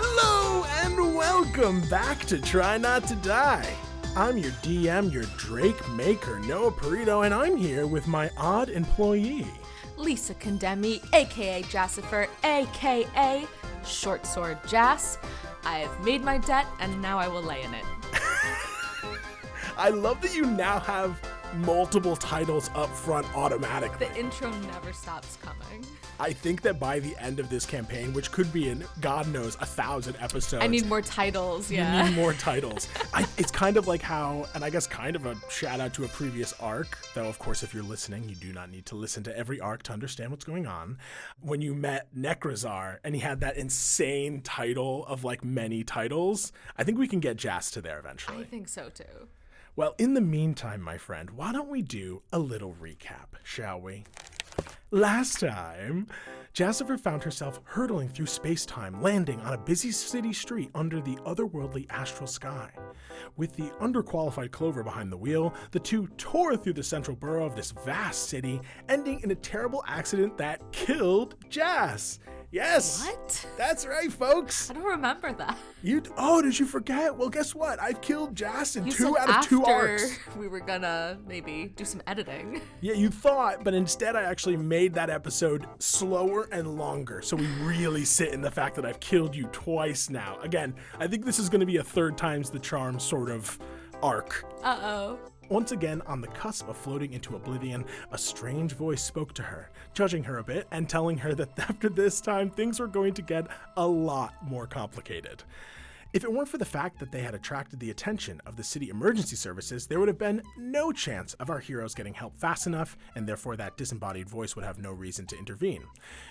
Hello and welcome back to Try Not to Die. I'm your DM, your Drake maker, Noah Perito, and I'm here with my odd employee, Lisa Condemi, aka Jassifer, aka Short Sword Jass. I have made my debt and now I will lay in it. I love that you now have multiple titles up front automatically. The intro never stops coming. I think that by the end of this campaign, which could be in, God knows, 1,000 episodes. I need more titles, yeah. You need more titles. It's kind of like how, and I guess kind of a shout out to a previous arc, though of course if you're listening, you do not need to listen to every arc to understand what's going on. When you met Necrozar and he had that insane title of like many titles, I think we can get Jass to there eventually. I think so too. Well, in the meantime, my friend, why don't we do a little recap, shall we? Last time, Jassifer found herself hurtling through space-time, landing on a busy city street under the otherworldly astral sky. With the underqualified Clover behind the wheel, the two tore through the central borough of this vast city, ending in a terrible accident that killed Jass. Yes! What? That's right, folks! I don't remember that. Did you forget? Well, guess what? I've killed Jass in You 2 said out of 2 arcs. after we were gonna maybe do some editing. Yeah, you thought, but instead I actually made that episode slower and longer, so we really sit in the fact that I've killed you twice now. Again, I think this is going to be a 3rd time's the charm sort of arc. Uh-oh. Once again, on the cusp of floating into oblivion, a strange voice spoke to her, judging her a bit and telling her that after this time, things were going to get a lot more complicated. If it weren't for the fact that they had attracted the attention of the city emergency services, there would have been no chance of our heroes getting help fast enough, and therefore that disembodied voice would have no reason to intervene.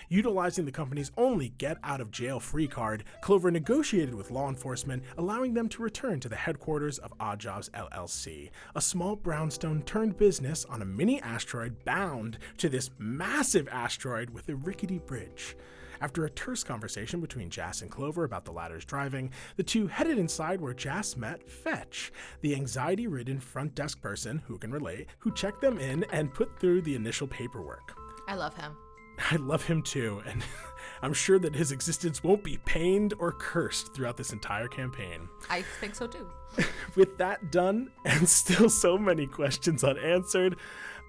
Utilizing the company's only get-out-of-jail-free card, Clover negotiated with law enforcement, allowing them to return to the headquarters of Oddjobs LLC, a small brownstone-turned business on a mini-asteroid bound to this massive asteroid with a rickety bridge. After a terse conversation between Jass and Clover about the latter's driving, the two headed inside where Jass met Fetch, the anxiety-ridden front desk person who can relate, who checked them in and put through the initial paperwork. I love him. I love him too, and I'm sure that his existence won't be pained or cursed throughout this entire campaign. I think so too. With that done, and still so many questions unanswered,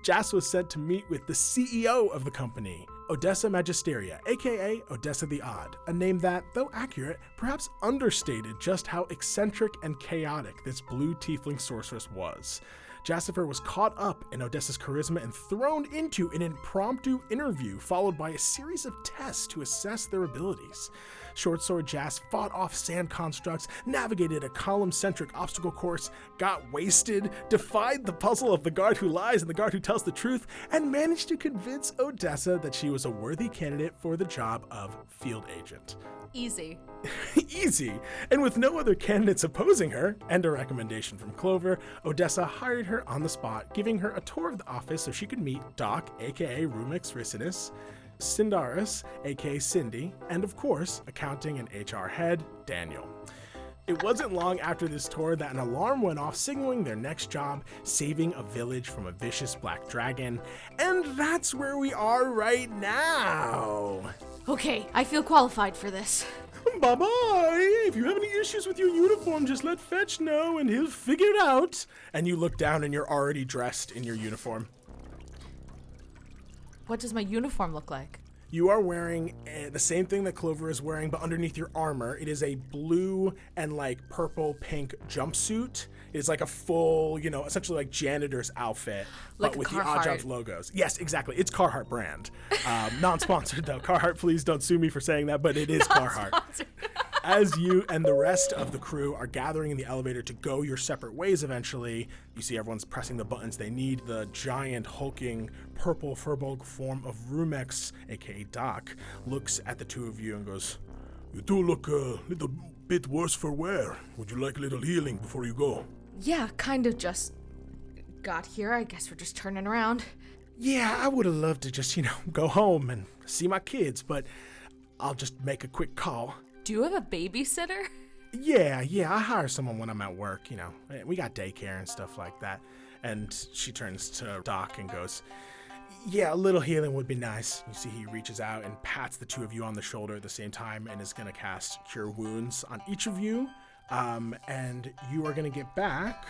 Jass was sent to meet with the CEO of the company, Odessa Magisteria, aka Odessa the Odd, a name that, though accurate, perhaps understated just how eccentric and chaotic this blue tiefling sorceress was. Jassifer was caught up in Odessa's charisma and thrown into an impromptu interview, followed by a series of tests to assess their abilities. Short Sword Jass fought off sand constructs, navigated a column-centric obstacle course, got wasted, defied the puzzle of the guard who lies and the guard who tells the truth, and managed to convince Odessa that she was a worthy candidate for the job of field agent. Easy. Easy. And with no other candidates opposing her, and a recommendation from Clover, Odessa hired her on the spot, giving her a tour of the office so she could meet Doc, aka Rumix Ricinus, Cindaris, aka Cindy, and of course, accounting and HR head, Daniel. It wasn't long after this tour that an alarm went off signaling their next job, saving a village from a vicious black dragon, and that's where we are right now. Okay, I feel qualified for this. Bye-bye! If you have any issues with your uniform, just let Fetch know and he'll figure it out. And you look down and you're already dressed in your uniform. What does my uniform look like? You are wearing the same thing that Clover is wearing, but underneath your armor, it is a blue and like purple pink jumpsuit. It's like a full, essentially like janitor's outfit, like but with Carhartt. the Oddjobs logos. Yes, exactly. It's Carhartt brand. Non-sponsored though. Carhartt, please don't sue me for saying that, but it is Carhartt. As you and the rest of the crew are gathering in the elevator to go your separate ways eventually, you see everyone's pressing the buttons they need. The giant, hulking, purple furbog form of Rumex, aka Doc, looks at the two of you and goes, "You do look a little bit worse for wear. Would you like a little healing before you go?" Yeah, kind of just got here. I guess we're just turning around. Yeah, I would have loved to just, go home and see my kids, but I'll just make a quick call. Do you have a babysitter? Yeah, I hire someone when I'm at work, we got daycare and stuff like that. And she turns to Doc and goes, Yeah, a little healing would be nice. You see he reaches out and pats the two of you on the shoulder at the same time and is going to cast Cure Wounds on each of you. And you are going to get back...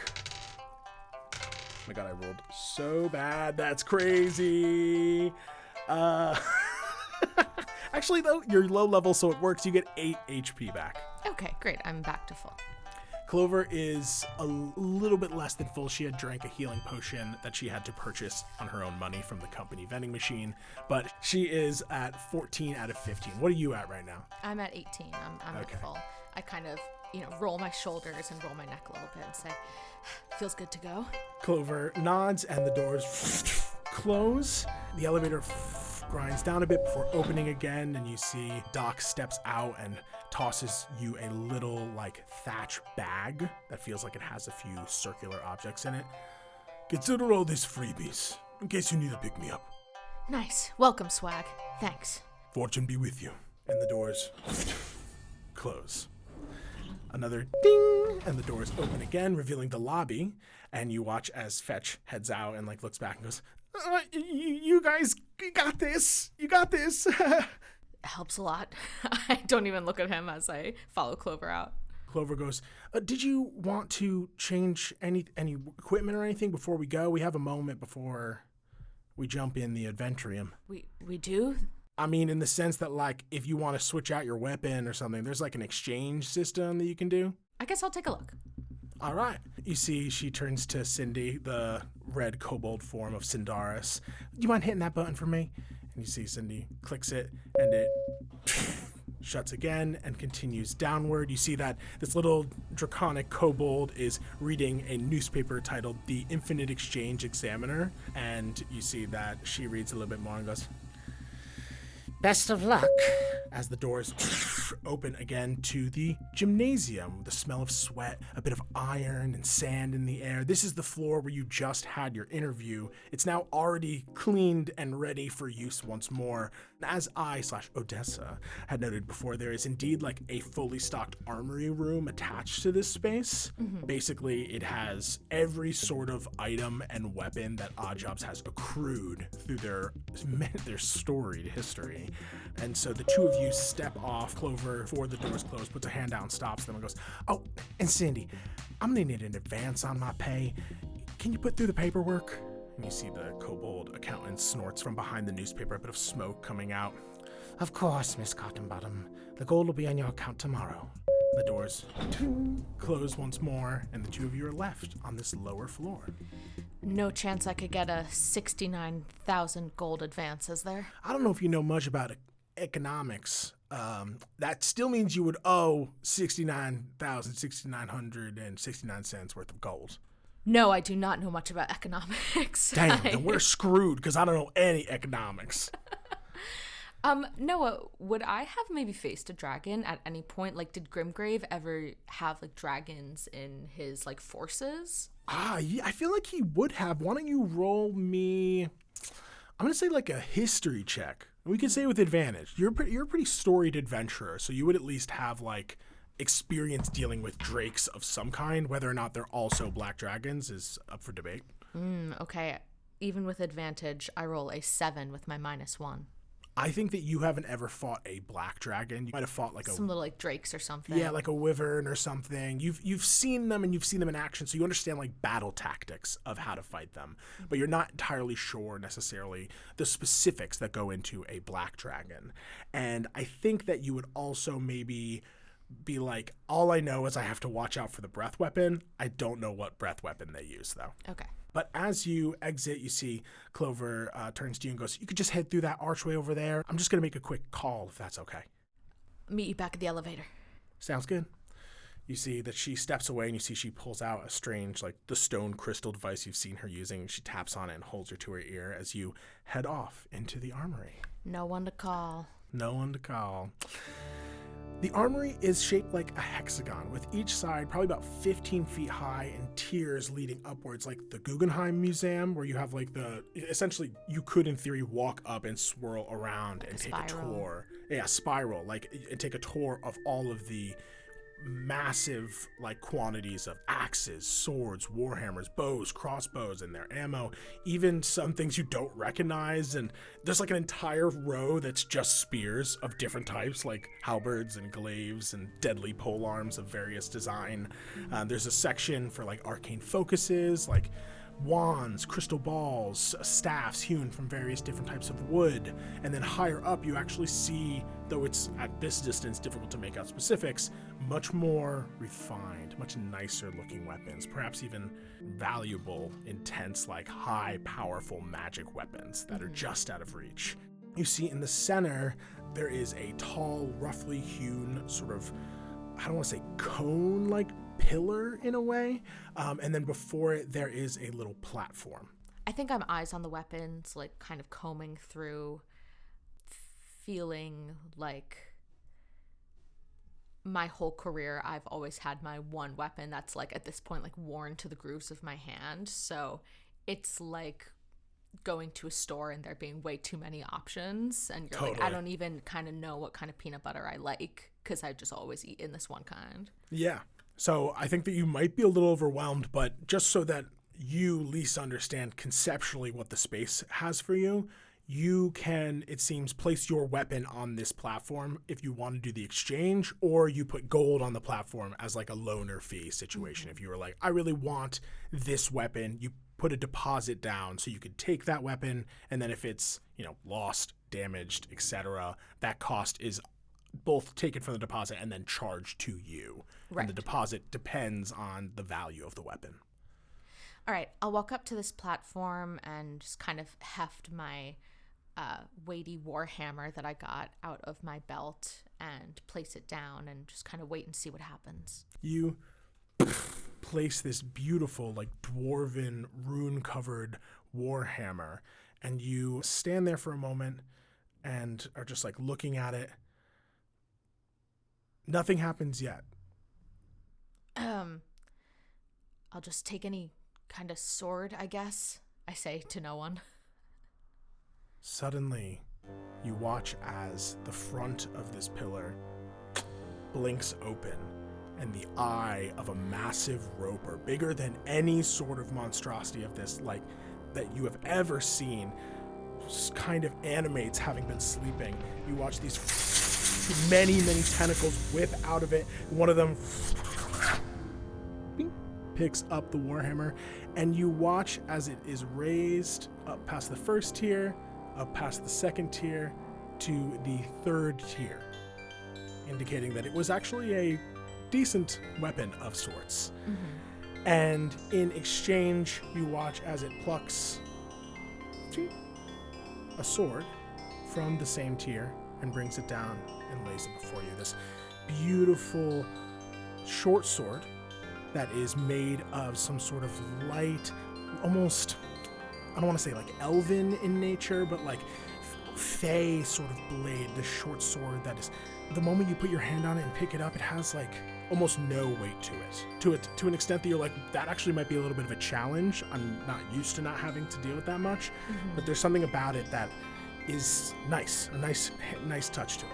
Oh my god, I rolled so bad. That's crazy. Actually, though, you're low level, so it works. You get 8 HP back. Okay, great. I'm back to full. Clover is a little bit less than full. She had drank a healing potion that she had to purchase on her own money from the company vending machine, but she is at 14 out of 15. What are you at right now? I'm at 18. I'm Okay. at full. I kind of, roll my shoulders and roll my neck a little bit and say, feels good to go. Clover nods and the doors close. The elevator grinds down a bit before opening again, and you see Doc steps out and tosses you a little thatch bag that feels like it has a few circular objects in it. Consider all these freebies in case you need to pick me up. Nice. Welcome, swag. Thanks. Fortune be with you. And the doors close. Another ding, and the doors open again, revealing the lobby. And you watch as Fetch heads out and looks back and goes, "You guys, you got this. You got this." Helps a lot. I don't even look at him as I follow Clover out. Clover goes, "Did you want to change any equipment or anything before we go? We have a moment before we jump in the Adventrium." We do? I mean, in the sense that, if you want to switch out your weapon or something, there's an exchange system that you can do. I guess I'll take a look. All right. You see she turns to Cindy, the red kobold form of Sindaris. "Do you mind hitting that button for me?" And you see Cindy clicks it, and it shuts again and continues downward. You see that this little draconic kobold is reading a newspaper titled The Infinite Exchange Examiner, and you see that she reads a little bit more and goes, "Best of luck," as the doors open again to the gymnasium. The smell of sweat, a bit of iron and sand in the air. This is the floor where you just had your interview. It's now already cleaned and ready for use once more. As I/Odessa had noted before, there is indeed a fully stocked armory room attached to this space. Mm-hmm. Basically, it has every sort of item and weapon that Oddjobs has accrued through their storied history. And so the two of you step off. Clover, before the doors close, puts a hand down and stops them and goes, "Oh, and Cindy, I'm gonna need an advance on my pay. Can you put through the paperwork?" And you see the kobold accountant snorts from behind the newspaper, a bit of smoke coming out. "Of course, Miss Cottonbottom. The gold will be on your account tomorrow." The doors close once more, and the two of you are left on this lower floor. No chance I could get a 69,000 gold advance, is there? I don't know if you know much about economics. That still means you would owe 69,669 cents worth of gold. No, I do not know much about economics. Damn, then we're screwed because I don't know any economics. Noah, would I have maybe faced a dragon at any point? Did Grimgrave ever have dragons in his forces? Yeah, I feel like he would have. Why don't you roll me? I'm gonna say a history check. We can say with advantage. You're a pretty storied adventurer, so you would at least have experience dealing with drakes of some kind. Whether or not they're also black dragons is up for debate. Okay. Even with advantage, I roll a 7 with my -1. I think that you haven't ever fought a black dragon. You might have fought some little drakes or something. Yeah, a wyvern or something. You've seen them and you've seen them in action, so you understand battle tactics of how to fight them. But you're not entirely sure necessarily the specifics that go into a black dragon. And I think that you would also maybe be all I know is I have to watch out for the breath weapon. I don't know what breath weapon they use though. Okay. But as you exit, you see Clover turns to you and goes, "You could just head through that archway over there. I'm just going to make a quick call if that's okay." Meet you back at the elevator. Sounds good. You see that she steps away and you see she pulls out a strange, the stone crystal device you've seen her using. She taps on it and holds her to her ear as you head off into the armory. No one to call. No one to call. The armory is shaped like a hexagon, with each side probably about 15 feet high and tiers leading upwards, like the Guggenheim Museum, where you have essentially you could in theory walk up and swirl around and take a tour. Yeah, spiral, and take a tour of all of the massive like quantities of axes, swords, warhammers, bows, crossbows, and their ammo, even some things you don't recognize. And there's like an entire row that's just spears of different types, like halberds and glaives and deadly polearms of various design. There's a section for like arcane focuses, like wands, crystal balls, staffs hewn from various different types of wood. And then higher up you actually see, though it's at this distance difficult to make out specifics, much more refined, much nicer looking weapons, perhaps even valuable, intense, like high powerful magic weapons that are just out of reach. You see in the center there is a tall, roughly hewn sort of, I don't want to say cone-like pillar in a way, and then before it there is a little platform. I think I'm eyes on the weapons, like kind of combing through, feeling like my whole career I've always had my one weapon that's like at this point like worn to the grooves of my hand, so it's like going to a store and there being way too many options, and you're like, I don't even kind of know what kind of peanut butter I like because I just always eat in this one kind. Yeah. So I think that you might be a little overwhelmed, but just so that you at least understand conceptually what the space has for you, you can, it seems, place your weapon on this platform if you want to do the exchange, or you put gold on the platform as like a loaner fee situation. If you were like, I really want this weapon, you put a deposit down so you could take that weapon, and then if it's, you know, lost, damaged, etc., that cost is both taken from the deposit and then charged to you. Right. And the deposit depends on the value of the weapon. All right, I'll walk up to this platform and just kind of heft my weighty warhammer that I got out of my belt and place it down and just kind of wait and see what happens. You place this beautiful, like dwarven, rune-covered warhammer, and you stand there for a moment and are just like looking at it. Nothing happens yet. I'll just take any kind of sword, I guess, I say to no one. Suddenly, you watch as the front of this pillar blinks open, and the eye of a massive roper, bigger than any sort of monstrosity of this, like, that you have ever seen, just kind of animates having been sleeping. You watch these many tentacles whip out of it. One of them picks up the warhammer, and you watch as it is raised up past the first tier, up past the second tier, to the third tier, indicating that it was actually a decent weapon of sorts. And in exchange, you watch as it plucks a sword from the same tier and brings it down and lays it before you. This beautiful short sword that is made of some sort of light, almost, I don't want to say like elven in nature, but like fey sort of blade, this short sword that is, the moment you put your hand on it and pick it up, it has like almost no weight to it, to an extent that you're like, that actually might be a little bit of a challenge. I'm not used to not having to deal with that much, but there's something about it that is nice, a nice touch to it.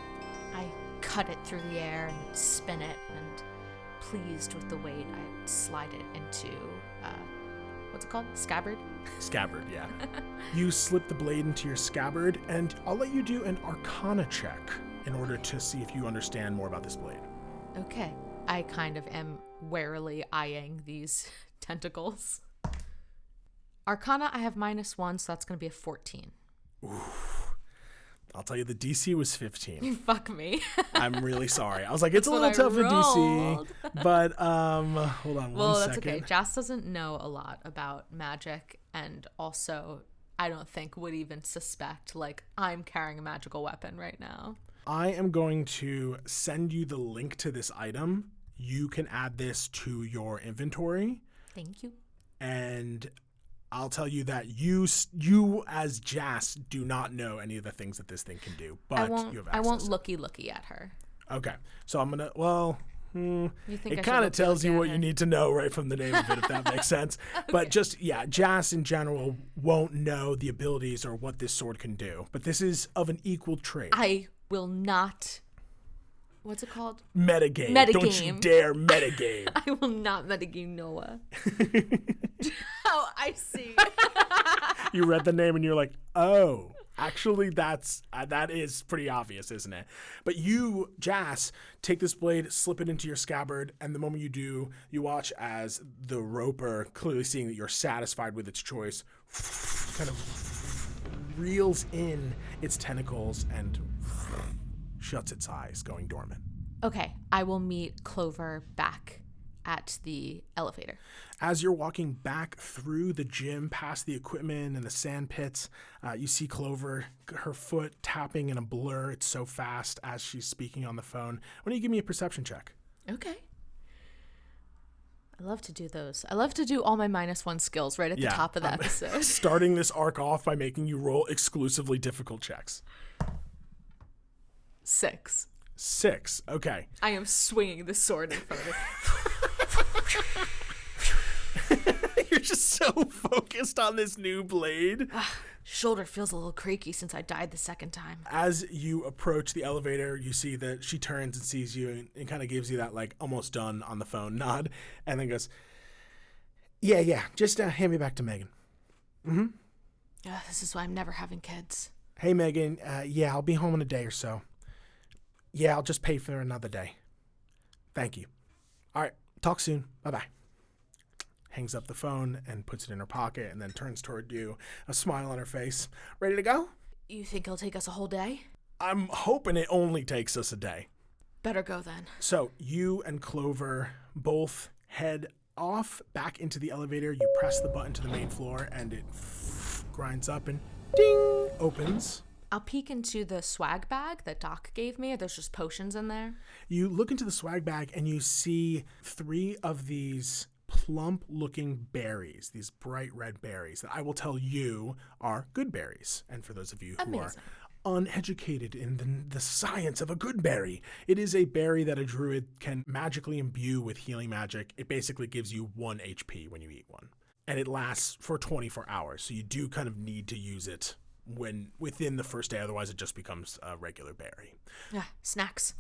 I cut it through the air and spin it, and pleased with the weight, I slide it into, what's it called? Scabbard? Scabbard, yeah. You slip the blade into your scabbard, and I'll let you do an Arcana check in order to see if you understand more about this blade. Okay. I kind of am warily eyeing these tentacles. Arcana, I have -1, so that's going to be a 14. Oof. I'll tell you, the DC was 15. You fuck me. I'm really sorry. I was like, it's a little tough for DC, but hold on well, one that's second. Okay. Jas doesn't know a lot about magic, and also I don't think would even suspect like I'm carrying a magical weapon right now. I am going to send you the link to this item. You can add this to your inventory. Thank you. And I'll tell you that you as Jas do not know any of the things that this thing can do, but you have access. I won't looky at her. Okay. So I'm going to, you think it kind of tells you what you need to know right from the name of it, if that makes sense. Okay. But just, yeah, Jas in general won't know the abilities or what this sword can do, but this is of an equal trade. I will not What's it called? Metagame. Don't you dare metagame. I will not metagame Noah. Oh, I see. You read the name and you're like, oh, actually that is pretty obvious, isn't it? But you, Jass, take this blade, slip it into your scabbard, and the moment you do, you watch as the roper, clearly seeing that you're satisfied with its choice, kind of reels in its tentacles and shuts its eyes, going dormant. Okay, I will meet Clover back at the elevator. As you're walking back through the gym, past the equipment and the sand pits, you see Clover, her foot tapping in a blur. It's so fast as she's speaking on the phone. Why don't you give me a perception check? Okay. I love to do those. I love to do all my -1 skills right at the top of the episode. Starting this arc off by making you roll exclusively difficult checks. 6. 6. Okay. I am swinging the sword in front of me. You're just so focused on this new blade. Shoulder feels a little creaky since I died the second time. As you approach the elevator, you see that she turns and sees you and kind of gives you that like almost done on the phone nod and then goes, yeah, just hand me back to Megan. Mm-hmm. This is why I'm never having kids. Hey, Megan, I'll be home in a day or so. Yeah, I'll just pay for another day. Thank you. All right, talk soon. Bye-bye. Hangs up the phone and puts it in her pocket and then turns toward you, a smile on her face. Ready to go? You think it'll take us a whole day? I'm hoping it only takes us a day. Better go then. So you and Clover both head off back into the elevator. You press the button to the main floor and it grinds up and ding, opens. I'll peek into the swag bag that Doc gave me. There's just potions in there. You look into the swag bag and you see 3 of these plump-looking berries, these bright red berries that I will tell you are good berries. And for those of you who are uneducated in the science of a good berry, it is a berry that a druid can magically imbue with healing magic. It basically gives you 1 HP when you eat one. And it lasts for 24 hours, so you do kind of need to use it within the first day, otherwise it just becomes a regular berry. Yeah, snacks.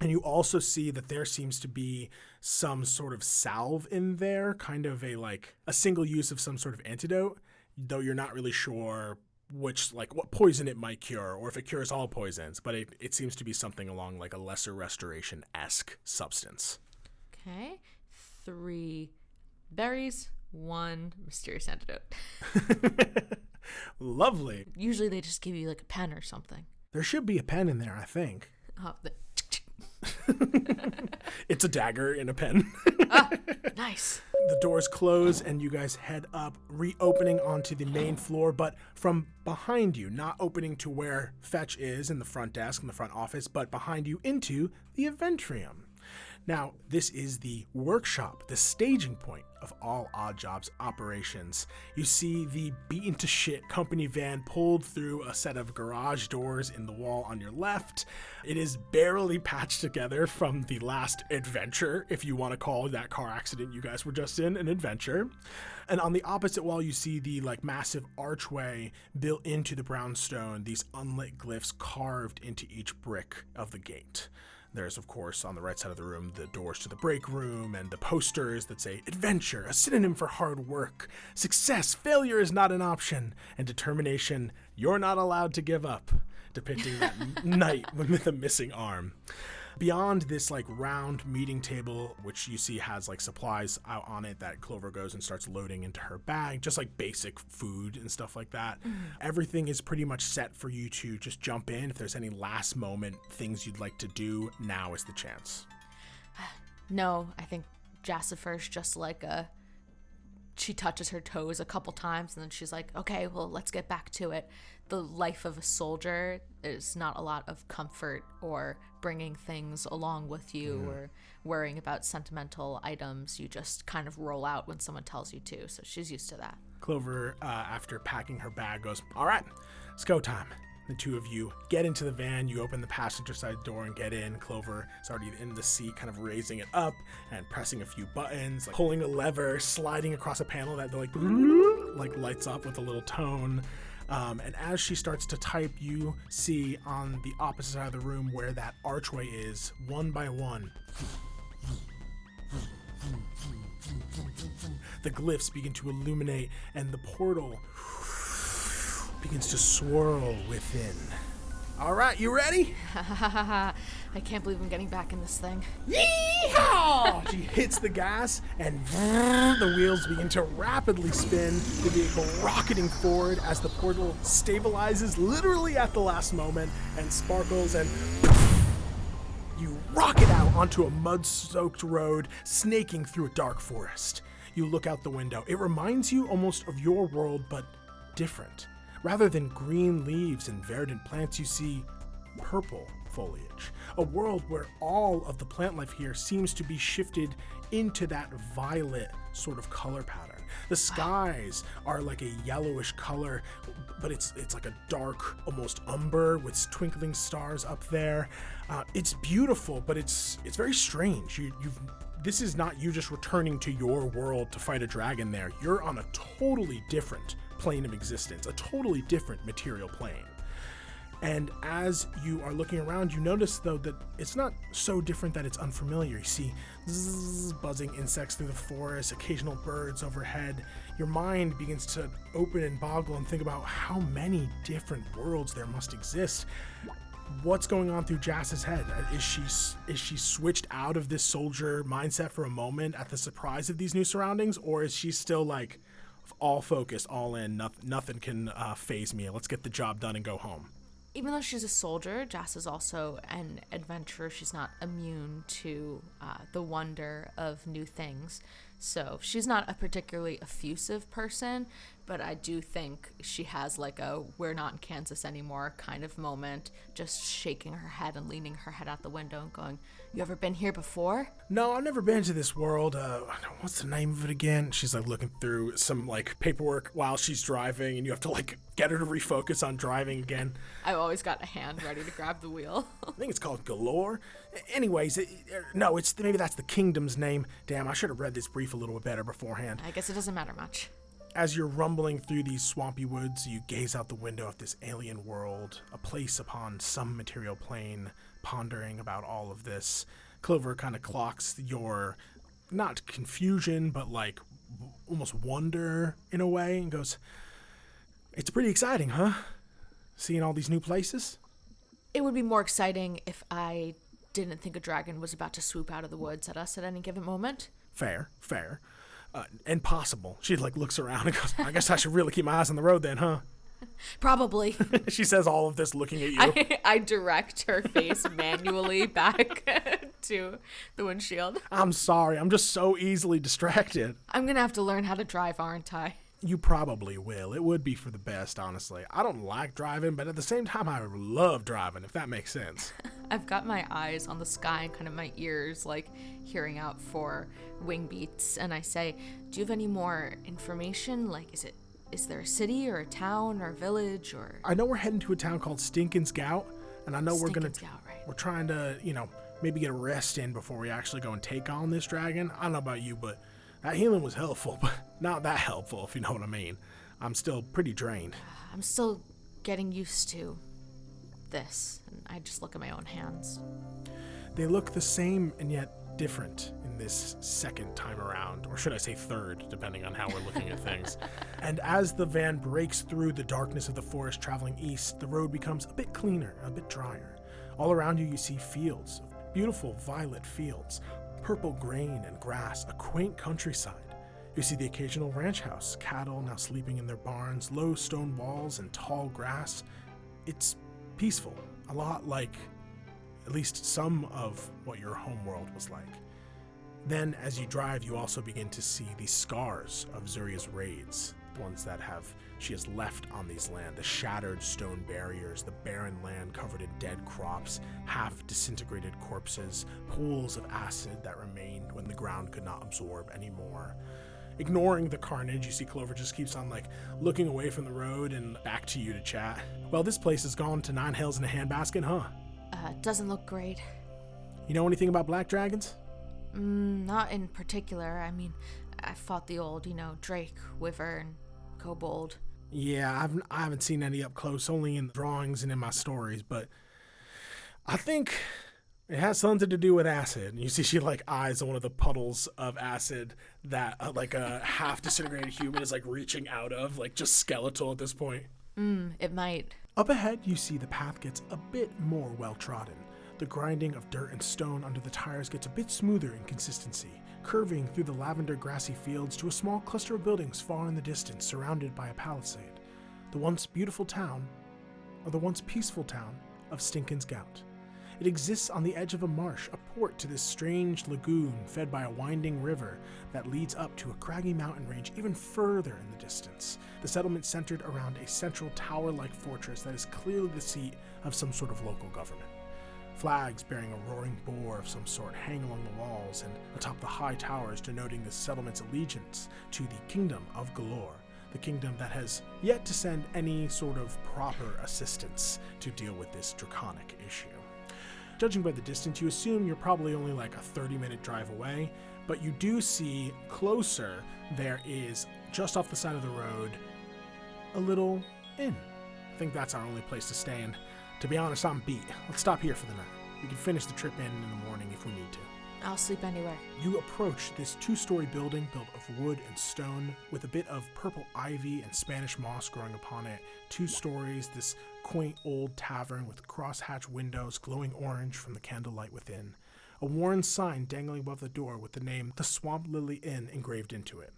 And you also see that there seems to be some sort of salve in there, kind of a single use of some sort of antidote, though you're not really sure what poison it might cure or if it cures all poisons, but it seems to be something along like a lesser restoration-esque substance. Okay. 3 berries, 1 mysterious antidote. Lovely. Usually they just give you like a pen or something. There should be a pen in there, I think. It's a dagger in a pen. Nice. The doors close and you guys head up, reopening onto the main floor, but from behind you, not opening to where Fetch is in the front desk, in the front office, but behind you into the Aventrium. Now, this is the workshop, the staging point of all Oddjobs operations. You see the beaten to shit company van pulled through a set of garage doors in the wall on your left. It is barely patched together from the last adventure, if you want to call that car accident you guys were just in an adventure. And on the opposite wall, you see the massive archway built into the brownstone, these unlit glyphs carved into each brick of the gate. There's, of course, on the right side of the room, the doors to the break room and the posters that say adventure, a synonym for hard work, success, failure is not an option, and determination, you're not allowed to give up, depicting that knight with a missing arm. Beyond this round meeting table, which you see has supplies out on it that Clover goes and starts loading into her bag, just basic food and stuff like that. Mm-hmm. Everything is pretty much set for you to just jump in. If there's any last moment things you'd like to do, now is the chance. No, I think Jassifer's just she touches her toes a couple times and then she's like, okay, well, let's get back to it. The life of a soldier is not a lot of comfort or bringing things along with you or worrying about sentimental items. You just kind of roll out when someone tells you to. So she's used to that. Clover, after packing her bag, goes, all right, it's go time. The two of you get into the van. You open the passenger side door and get in. Clover is already in the seat, kind of raising it up and pressing a few buttons, pulling a lever, sliding across a panel that lights up with a little tone. And as she starts to type, you see on the opposite side of the room where that archway is, one by one, the glyphs begin to illuminate and the portal begins to swirl within. All right, you ready? I can't believe I'm getting back in this thing. Yeehaw! She hits the gas and the wheels begin to rapidly spin, the vehicle rocketing forward as the portal stabilizes literally at the last moment and sparkles, and you rocket out onto a mud-soaked road snaking through a dark forest. You look out the window. It reminds you almost of your world, but different. Rather than green leaves and verdant plants, you see purple foliage. A world where all of the plant life here seems to be shifted into that violet sort of color pattern. The skies are like a yellowish color, but it's like a dark, almost umber with twinkling stars up there. It's beautiful, but it's very strange. This is not you just returning to your world to fight a dragon there. You're on a totally different plane of existence, a totally different material plane. And as you are looking around, you notice, though, that it's not so different that it's unfamiliar. You see buzzing insects through the forest, occasional birds overhead. Your mind begins to open and boggle and think about how many different worlds there must exist. What's going on through Jass's head? Is she switched out of this soldier mindset for a moment at the surprise of these new surroundings? Or is she still like, all focus, all in, nothing can phase me. Let's get the job done and go home. Even though she's a soldier, Jass is also an adventurer. She's not immune to the wonder of new things. So she's not a particularly effusive person, but I do think she has like a we're not in Kansas anymore kind of moment, just shaking her head and leaning her head out the window and going, you ever been here before? No, I've never been to this world. What's the name of it again? She's like looking through some like paperwork while she's driving, and you have to like get her to refocus on driving again. I've always got a hand ready to grab the wheel. I think it's called Galore. Anyways, maybe that's the kingdom's name. Damn, I should have read this brief a little bit better beforehand. I guess it doesn't matter much. As you're rumbling through these swampy woods, you gaze out the window of this alien world, a place upon some material plane, pondering about all of this. Clover kind of clocks your, not confusion, but like almost wonder in a way, and goes, it's pretty exciting, huh? Seeing all these new places? It would be more exciting if I didn't think a dragon was about to swoop out of the woods at us at any given moment. Fair. And possible. She like looks around and goes, I guess I should really keep my eyes on the road then, huh? Probably. She says all of this looking at you. I direct her face manually back to the windshield. I'm sorry. I'm just so easily distracted. I'm going to have to learn how to drive, aren't I? You probably will. It would be for the best, honestly. I don't like driving, but at the same time, I love driving, if that makes sense. I've got my eyes on the sky and kind of my ears, like, hearing out for wing beats. And I say, do you have any more information? Like, is there a city or a town or a village or... I know we're heading to a town called Stincan's Gowt, and I know Stincan's Gowt, right. We're trying to, maybe get a rest in before we actually go and take on this dragon. I don't know about you, but that healing was helpful, but not that helpful, if you know what I mean. I'm still pretty drained. I'm still getting used to this, and I just look at my own hands. They look the same and yet different in this second time around, or should I say third, depending on how we're looking at things. And as the van breaks through the darkness of the forest traveling east, the road becomes a bit cleaner, a bit drier. All around you see fields, beautiful violet fields, purple grain and grass, a quaint countryside. You see the occasional ranch house, cattle now sleeping in their barns, low stone walls and tall grass. It's peaceful, a lot like at least some of what your homeworld was like. Then, as you drive, you also begin to see the scars of Zuria's raids, the ones that she has left on these land, the shattered stone barriers, the barren land covered in dead crops, half-disintegrated corpses, pools of acid that remained when the ground could not absorb anymore. Ignoring the carnage, you see Clover just keeps on looking away from the road and back to you to chat. Well, this place has gone to 9 hells in a handbasket, huh? Doesn't look great. You know anything about black dragons? Not in particular. I mean, I fought the old, Drake, Wyvern, Kobold. Yeah, I haven't seen any up close, only in drawings and in my stories, but I think it has something to do with acid. And you see she like eyes on one of the puddles of acid that like a half disintegrated human is like reaching out of, like just skeletal at this point. It might. Up ahead, you see the path gets a bit more well-trodden. The grinding of dirt and stone under the tires gets a bit smoother in consistency, curving through the lavender grassy fields to a small cluster of buildings far in the distance surrounded by a palisade. The once beautiful town, or the once peaceful town, of Stincan's Gowt. It exists on the edge of a marsh, a port to this strange lagoon fed by a winding river that leads up to a craggy mountain range even further in the distance. The settlement centered around a central tower-like fortress that is clearly the seat of some sort of local government. Flags bearing a roaring boar of some sort hang along the walls and atop the high towers, denoting the settlement's allegiance to the Kingdom of Galore, the kingdom that has yet to send any sort of proper assistance to deal with this draconic issue. Judging by the distance, you assume you're probably only like a 30-minute drive away, but you do see closer there is, just off the side of the road, a little inn. I think that's our only place to stay, and to be honest, I'm beat. Let's stop here for the night. We can finish the trip in the morning if we need to. I'll sleep anywhere. You approach this 2-story building built of wood and stone with a bit of purple ivy and Spanish moss growing upon it. 2 stories, this quaint old tavern with crosshatch windows glowing orange from the candlelight within. A worn sign dangling above the door with the name The Swamp Lily Inn engraved into it.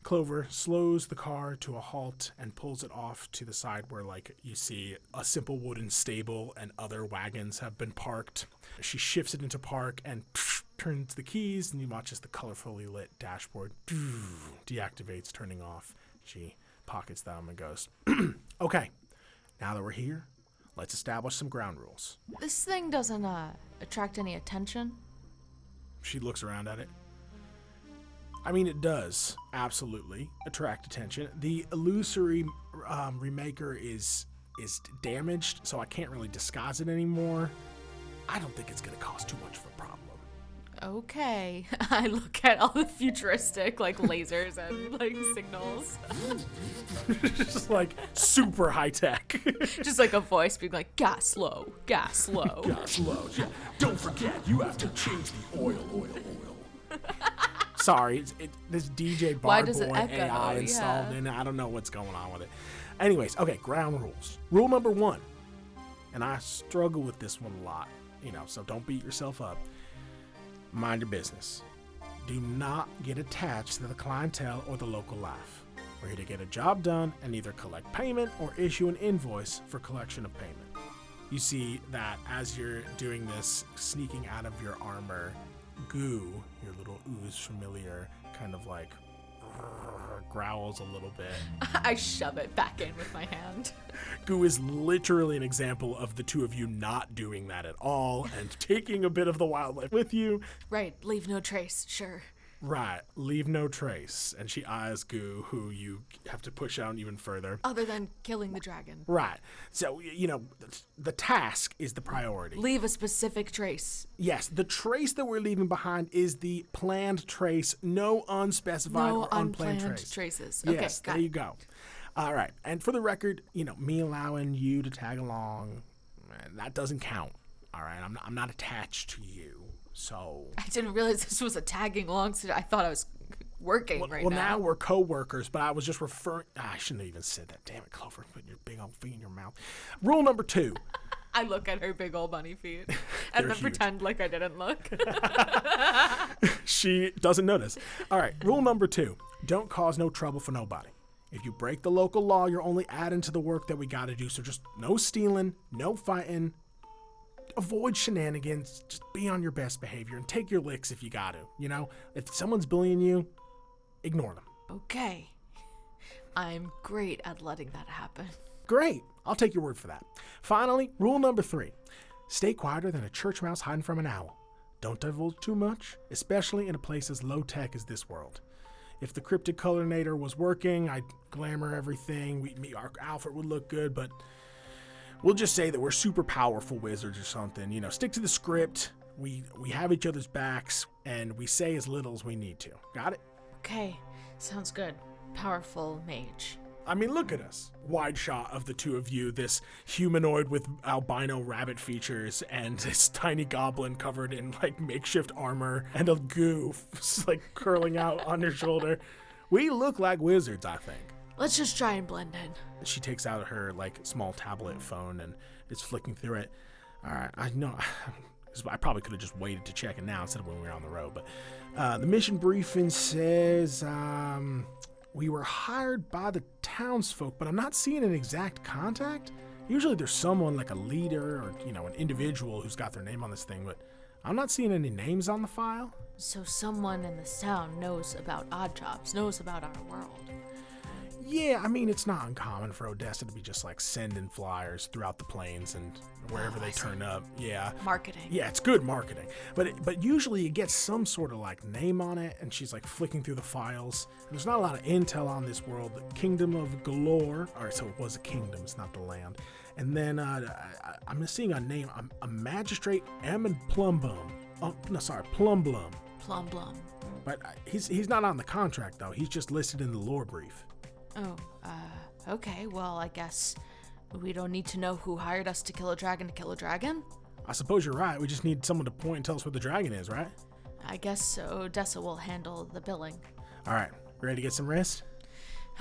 Clover slows the car to a halt and pulls it off to the side where, like, you see a simple wooden stable and other wagons have been parked. She shifts it into park and turns the keys, and you watch as the colorfully lit dashboard deactivates, turning off. She pockets them and goes, okay, now that we're here, let's establish some ground rules. This thing doesn't attract any attention. She looks around at it. I mean, it does absolutely attract attention. The illusory remaker is damaged, so I can't really disguise it anymore. I don't think it's going to cause too much of a problem. Okay. I look at all the futuristic, like, lasers and, like, signals. Just, like, super high-tech. Just, like, a voice being like, gas slow, gas slow. Gas low. Yeah. Don't forget, you have to change the oil. Sorry, this DJ Why Bar does it Boy echo? AI installed Yeah. in it. I don't know what's going on with it. Anyways, okay, ground rules. Rule number 1, and I struggle with this one a lot, so don't beat yourself up. Mind your business. Do not get attached to the clientele or the local life. We're here to get a job done and either collect payment or issue an invoice for collection of payment. You see that as you're doing this, sneaking out of your armor, Goo, your little ooze familiar, kind of like growls a little bit. I shove it back in with my hand. Goo is literally an example of the two of you not doing that at all and taking a bit of the wildlife with you. Right, leave no trace, sure. Right, leave no trace. And she eyes Goo, who you have to push out even further. Other than killing the dragon. Right. So, the task is the priority. Leave a specific trace. Yes, the trace that we're leaving behind is the planned trace, no unspecified or unplanned trace. Traces. Yes, Okay, there you go. All right. And for the record, me allowing you to tag along, that doesn't count. All right. I'm not attached to you. So I didn't realize this was a tagging along, so I thought I was working now. Well, now we're co-workers, but I was just referring... I shouldn't have even said that. Damn it, Clover. Putting your big old feet in your mouth. Rule number 2. I look at her big old bunny feet and then huge. pretend like I didn't look. She doesn't notice. All right, rule number 2. Don't cause no trouble for nobody. If you break the local law, you're only adding to the work that we got to do. So just no stealing, no fighting. Avoid shenanigans. Just be on your best behavior and take your licks if you got to. If someone's bullying you, ignore them. Okay. I'm great at letting that happen. Great. I'll take your word for that. Finally, rule number 3. Stay quieter than a church mouse hiding from an owl. Don't divulge too much, especially in a place as low-tech as this world. If the cryptic colorinator was working, I'd glamour everything. Our outfit would look good, but we'll just say that we're super powerful wizards or something. Stick to the script. We have each other's backs, and we say as little as we need to. Got it? Okay. Sounds good. Powerful mage. I mean, look at us. Wide shot of the two of you, this humanoid with albino rabbit features and this tiny goblin covered in like makeshift armor and a goo like curling out on your shoulder. We look like wizards, I think. Let's just try and blend in. She takes out her like small tablet phone and is flicking through it. All right, I know. I probably could have just waited to check it now instead of when we were on the road. But the mission briefing says we were hired by the townsfolk, but I'm not seeing an exact contact. Usually there's someone like a leader or, an individual who's got their name on this thing, but I'm not seeing any names on the file. So someone in this town knows about Oddjobs, knows about our world. Yeah, I mean, it's not uncommon for Odessa to be just like sending flyers throughout the plains and wherever they turn up. Yeah. Marketing. Yeah, it's good marketing. But usually it gets some sort of like name on it, and she's like flicking through the files. And there's not a lot of intel on this world. The Kingdom of Galore. All right, so it was a kingdom, it's not the land. And then I'm seeing a name, a magistrate, Ammon Plumblum. Oh, no, sorry, Plumblum. Plumblum. But he's not on the contract, though. He's just listed in the lore brief. Oh, okay, well, I guess we don't need to know who hired us to kill a dragon. I suppose you're right. We just need someone to point and tell us where the dragon is, right? I guess Odessa will handle the billing. All right, ready to get some rest?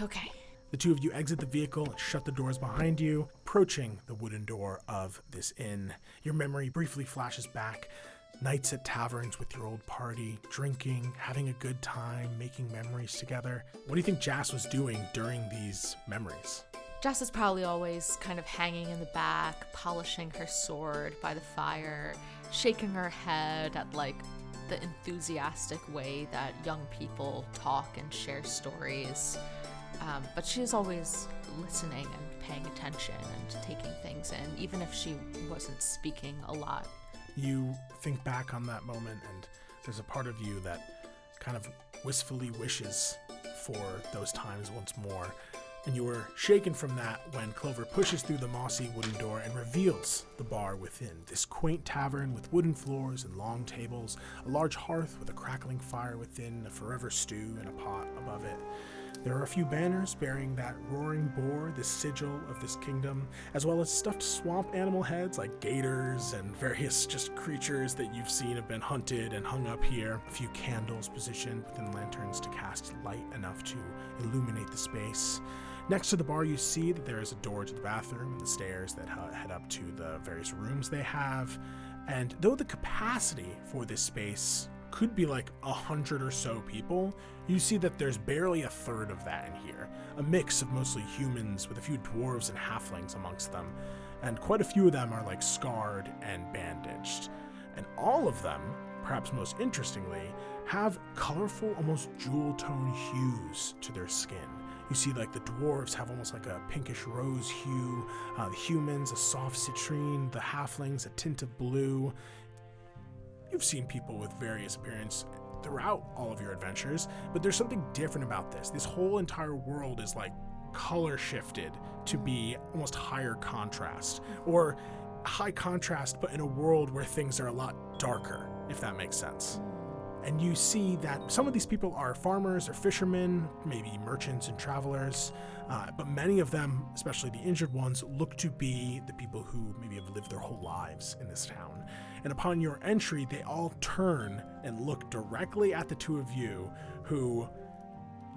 Okay. The two of you exit the vehicle and shut the doors behind you, approaching the wooden door of this inn. Your memory briefly flashes back. Nights at taverns with your old party, drinking, having a good time, making memories together. What do you think Jass was doing during these memories? Jass is probably always kind of hanging in the back, polishing her sword by the fire, shaking her head at like the enthusiastic way that young people talk and share stories. But she is always listening and paying attention and taking things in, even if she wasn't speaking a lot. You think back on that moment, and there's a part of you that kind of wistfully wishes for those times once more. And you were shaken from that when Clover pushes through the mossy wooden door and reveals the bar within. This quaint tavern with wooden floors and long tables, a large hearth with a crackling fire within, a forever stew in a pot above it. There are a few banners bearing that roaring boar, the sigil of this kingdom, as well as stuffed swamp animal heads like gators and various just creatures that you've seen have been hunted and hung up here. A few candles positioned within lanterns to cast light enough to illuminate the space. Next to the bar, you see that there is a door to the bathroom and the stairs that head up to the various rooms they have. And though the capacity for this space could be like 100 or so people, you see that there's barely a third of that in here. A mix of mostly humans with a few dwarves and halflings amongst them. And quite a few of them are like scarred and bandaged. And all of them, perhaps most interestingly, have colorful, almost jewel tone hues to their skin. You see like the dwarves have almost like a pinkish rose hue, the humans a soft citrine, the halflings a tint of blue. You've seen people with various appearance throughout all of your adventures, but there's something different about this. This whole entire world is like color shifted to be almost higher contrast, or high contrast, but in a world where things are a lot darker, if that makes sense. And you see that some of these people are farmers or fishermen, maybe merchants and travelers, but many of them, especially the injured ones, look to be the people who maybe have lived their whole lives in this town. And upon your entry, they all turn and look directly at the two of you, who,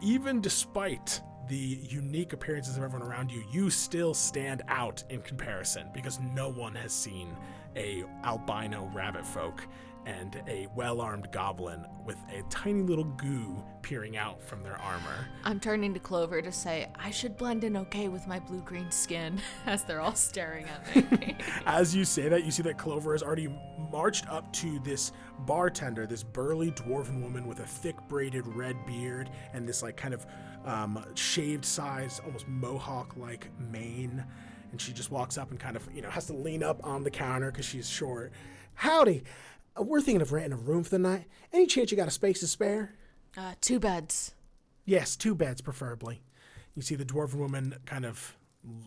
even despite the unique appearances of everyone around you, you still stand out in comparison, because no one has seen a albino rabbit folk and a well-armed goblin with a tiny little goo peering out from their armor. I'm turning to Clover to say, I should blend in okay with my blue-green skin, as they're all staring at me. As you say that, you see that Clover has already marched up to this bartender, this burly dwarven woman with a thick braided red beard and this like kind of shaved size, almost mohawk-like mane. And she just walks up and kind of, has to lean up on the counter because she's short. Howdy. We're thinking of renting a room for the night. Any chance you got a space to spare? 2 beds. Yes, 2 beds preferably. You see the dwarven woman kind of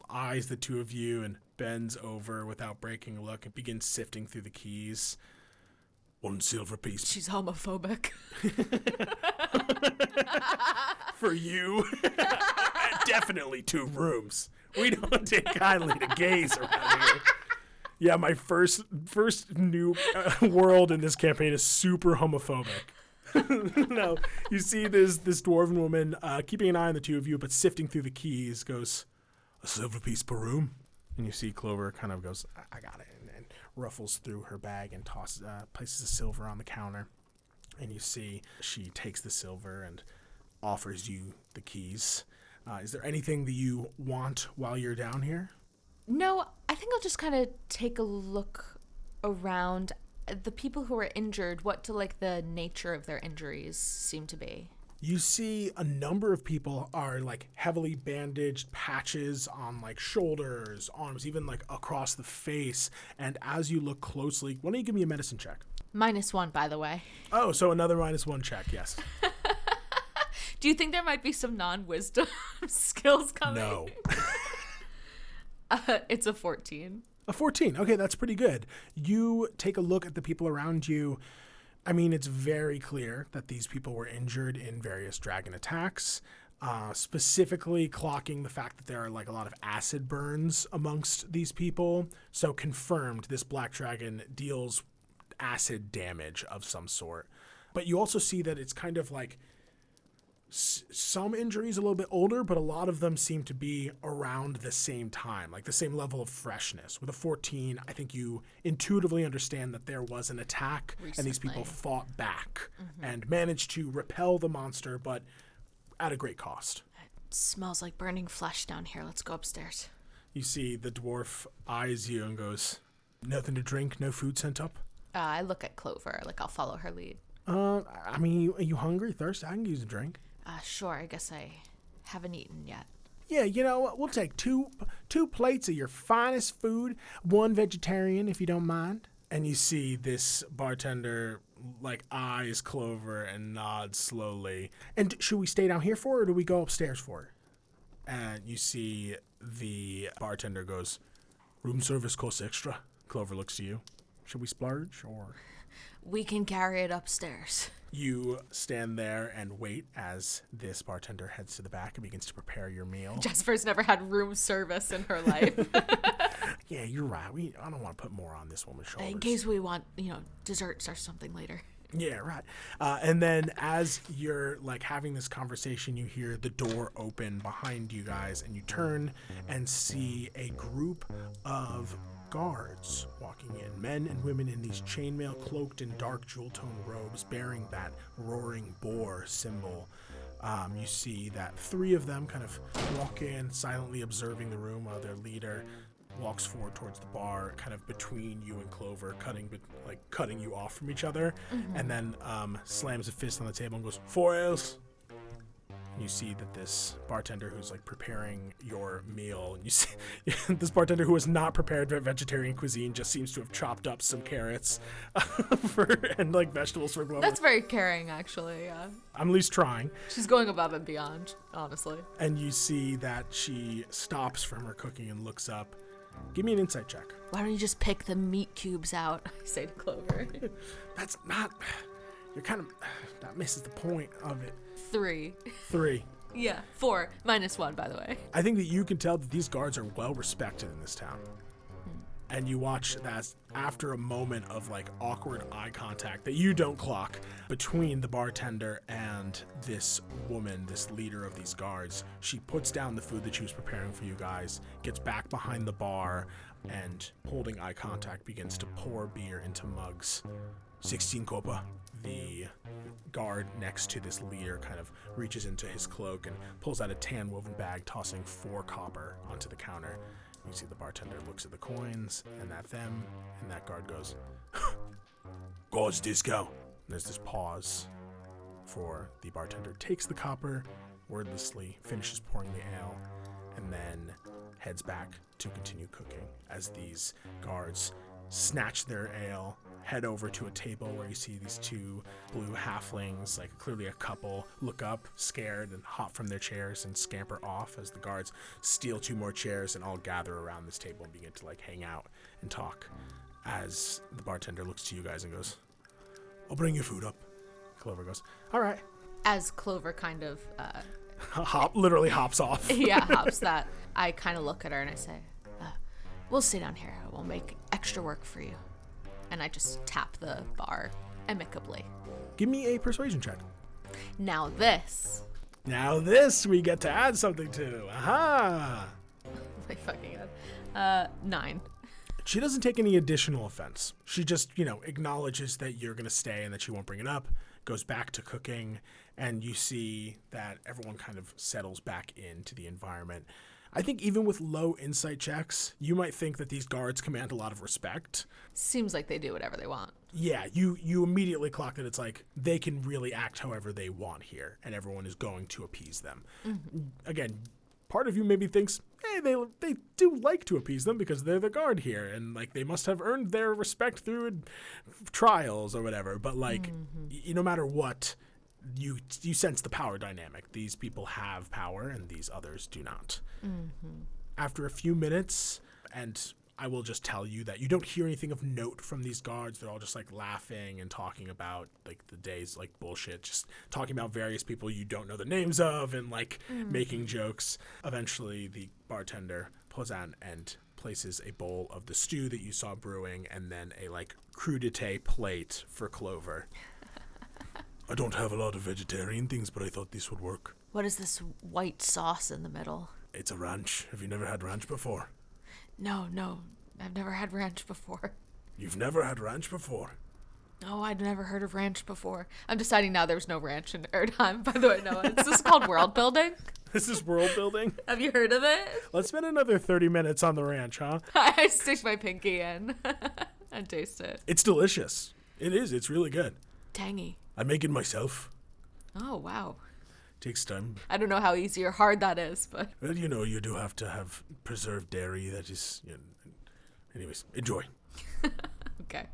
eyes the two of you and bends over without breaking a look and begins sifting through the keys. 1 silver piece. She's homophobic. For you. definitely 2 rooms. We don't take kindly to gays around here. Yeah, my first new world in this campaign is super homophobic. No, you see this dwarven woman keeping an eye on the 2 of you, but sifting through the keys, goes, a silver piece per room. And you see Clover kind of goes, I got it, and ruffles through her bag and places the silver on the counter. And you see she takes the silver and offers you the keys. Is there anything that you want while you're down here? No, I think I'll just kind of take a look around. The people who are injured, what do like the nature of their injuries seem to be? You see a number of people are like heavily bandaged, patches on like shoulders, arms, even like across the face. And as you look closely, why don't you give me a medicine check? -1, by the way. Oh, so another -1 check, yes. Do you think there might be some non-wisdom skills coming? No. It's a 14. A 14. Okay, that's pretty good. You take a look at the people around you. I mean, it's very clear that these people were injured in various dragon attacks, specifically clocking the fact that there are like a lot of acid burns amongst these people. So confirmed, this black dragon deals acid damage of some sort. But you also see that it's kind of like some injuries a little bit older, but a lot of them seem to be around the same time, like the same level of freshness. With a 14, I think you intuitively understand that there was an attack recently, and these people fought back and managed to repel the monster, but at a great cost. It smells like burning flesh down here. Let's go upstairs. You see the dwarf eyes you and goes, nothing to drink, no food sent up? I look at Clover, like I'll follow her lead. I mean, are you hungry, thirsty? I can use a drink. Sure, I guess I haven't eaten yet. Yeah, you know what? We'll take two plates of your finest food, 1 vegetarian if you don't mind. And you see this bartender like eyes Clover and nods slowly. And should we stay down here for her, or do we go upstairs for her? And you see the bartender goes, room service costs extra. Clover looks to you. Should we splurge or? We can carry it upstairs. You stand there and wait as this bartender heads to the back and begins to prepare your meal. Jassifer's never had room service in her life. Yeah, you're right. I don't want to put more on this woman's shoulders. In case we want, desserts or something later. Yeah, right. And then as you're like having this conversation, you hear the door open behind you guys, and you turn and see a group of guards walking in, men and women in these chainmail cloaked in dark jewel-tone robes bearing that roaring boar symbol. You see that 3 of them kind of walk in, silently observing the room while their leader walks forward towards the bar, kind of between you and Clover, cutting you off from each other, and then slams a fist on the table and goes, 4 ales. You see that this bartender who's like preparing your meal, and you see this bartender who was not prepared for vegetarian cuisine just seems to have chopped up some carrots and like vegetables for Clover. That's very caring, actually. Yeah. I'm at least trying. She's going above and beyond, honestly. And you see that she stops from her cooking and looks up. Give me an insight check. Why don't you just pick the meat cubes out? I say to Clover. That's not. You're kind of. That misses the point of it. 3. 3. Yeah, 4. -1, by the way. I think that you can tell that these guards are well respected in this town. And you watch that after a moment of like awkward eye contact that you don't clock between the bartender and this woman, this leader of these guards. She puts down the food that she was preparing for you guys, gets back behind the bar, and holding eye contact begins to pour beer into mugs. 16 copa. The guard next to this leader kind of reaches into his cloak and pulls out a tan woven bag, tossing 4 copper onto the counter. You see the bartender looks at the coins and at them, and that guard goes, God's disco. There's this pause for the bartender takes the copper, wordlessly finishes pouring the ale, and then heads back to continue cooking as these guards snatch their ale, head over to a table where you see these 2 blue halflings, like clearly a couple, look up, scared, and hop from their chairs and scamper off as the guards steal 2 more chairs and all gather around this table and begin to like hang out and talk. As the bartender looks to you guys and goes, I'll bring your food up. Clover goes, all right. As Clover kind of Literally hops off. Yeah, hops that. I kind of look at her and I say, we'll sit down here. We'll make extra work for you. And I just tap the bar amicably. Give me a persuasion check. Now this we get to add something to. Aha! My fucking god. 9. She doesn't take any additional offense. She just, acknowledges that you're going to stay and that she won't bring it up, goes back to cooking, and you see that everyone kind of settles back into the environment. I think even with low insight checks, you might think that these guards command a lot of respect. Seems like they do whatever they want. Yeah, you immediately clock that it's like they can really act however they want here, and everyone is going to appease them. Mm-hmm. Again, part of you maybe thinks, hey, they do like to appease them because they're the guard here, and like they must have earned their respect through trials or whatever. But like, no matter what, you sense the power dynamic. These people have power, and these others do not. Mm-hmm. After a few minutes, and I will just tell you that you don't hear anything of note from these guards. They're all just like laughing and talking about like the day's like bullshit, just talking about various people you don't know the names of and like making jokes. Eventually the bartender pulls out and places a bowl of the stew that you saw brewing and then a like crudité plate for Clover. I don't have a lot of vegetarian things, but I thought this would work. What is this white sauce in the middle? It's a ranch. Have you never had ranch before? No, I've never had ranch before. You've never had ranch before? No, I'd never heard of ranch before. I'm deciding now there's no ranch in Erdheim, by the way. No, it's just called world building. This is world building? Have you heard of it? Let's spend another 30 minutes on the ranch, huh? I stick my pinky in and taste it. It's delicious. It is. It's really good. Tangy. I make it myself. Oh, wow. Takes time. I don't know how easy or hard that is, but... Well, you do have to have preserved dairy. That is... Anyways, enjoy. Okay.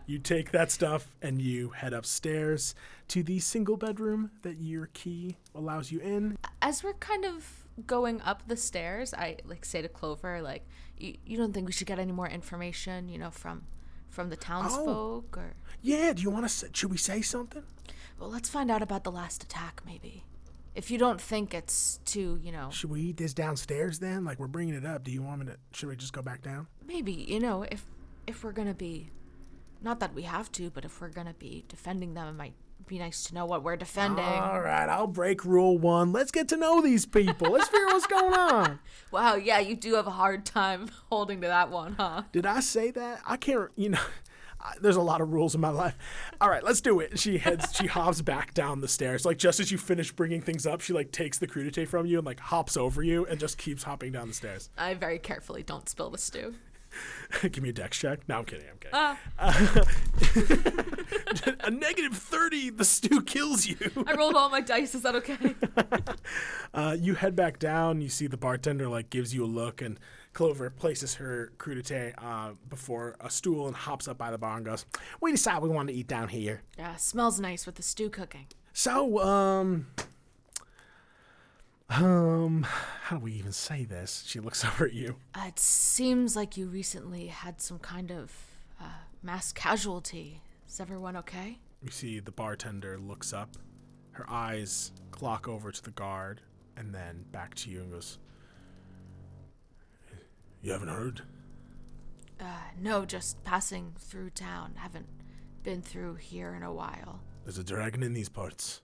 You take that stuff and you head upstairs to the single bedroom that your key allows you in. As we're kind of going up the stairs, I say to Clover, you don't think we should get any more information, from the townsfolk or... Yeah, do you want to... Should we say something? Well, let's find out about the last attack, maybe. If you don't think it's too, Should we eat this downstairs then? Like, we're bringing it up. Do you want me to... Should we just go back down? Maybe, if we're gonna be... Not that we have to, but if we're gonna be defending them, it might be nice to know what we're defending. All right, I'll break rule 1. Let's get to know these people. Let's figure out what's going on. Wow, yeah, you do have a hard time holding to that one, huh? Did I say that? I can't, there's a lot of rules in my life. All right, let's do it. She hops back down the stairs. Like, just as you finish bringing things up, she, takes the crudité from you and, hops over you and just keeps hopping down the stairs. I very carefully don't spill the stew. Give me a dex check. No, I'm kidding. A negative 30, the stew kills you. I rolled all my dice. Is that okay? You head back down. You see the bartender, gives you a look, and Clover places her crudité before a stool and hops up by the bar and goes, we decided we wanted to eat down here. Yeah, smells nice with the stew cooking. So, how do we even say this? She looks over at you. It seems like you recently had some kind of mass casualty. Is everyone okay? You see the bartender looks up. Her eyes clock over to the guard and then back to you and goes, you haven't heard? No, just passing through town. Haven't been through here in a while. There's a dragon in these parts.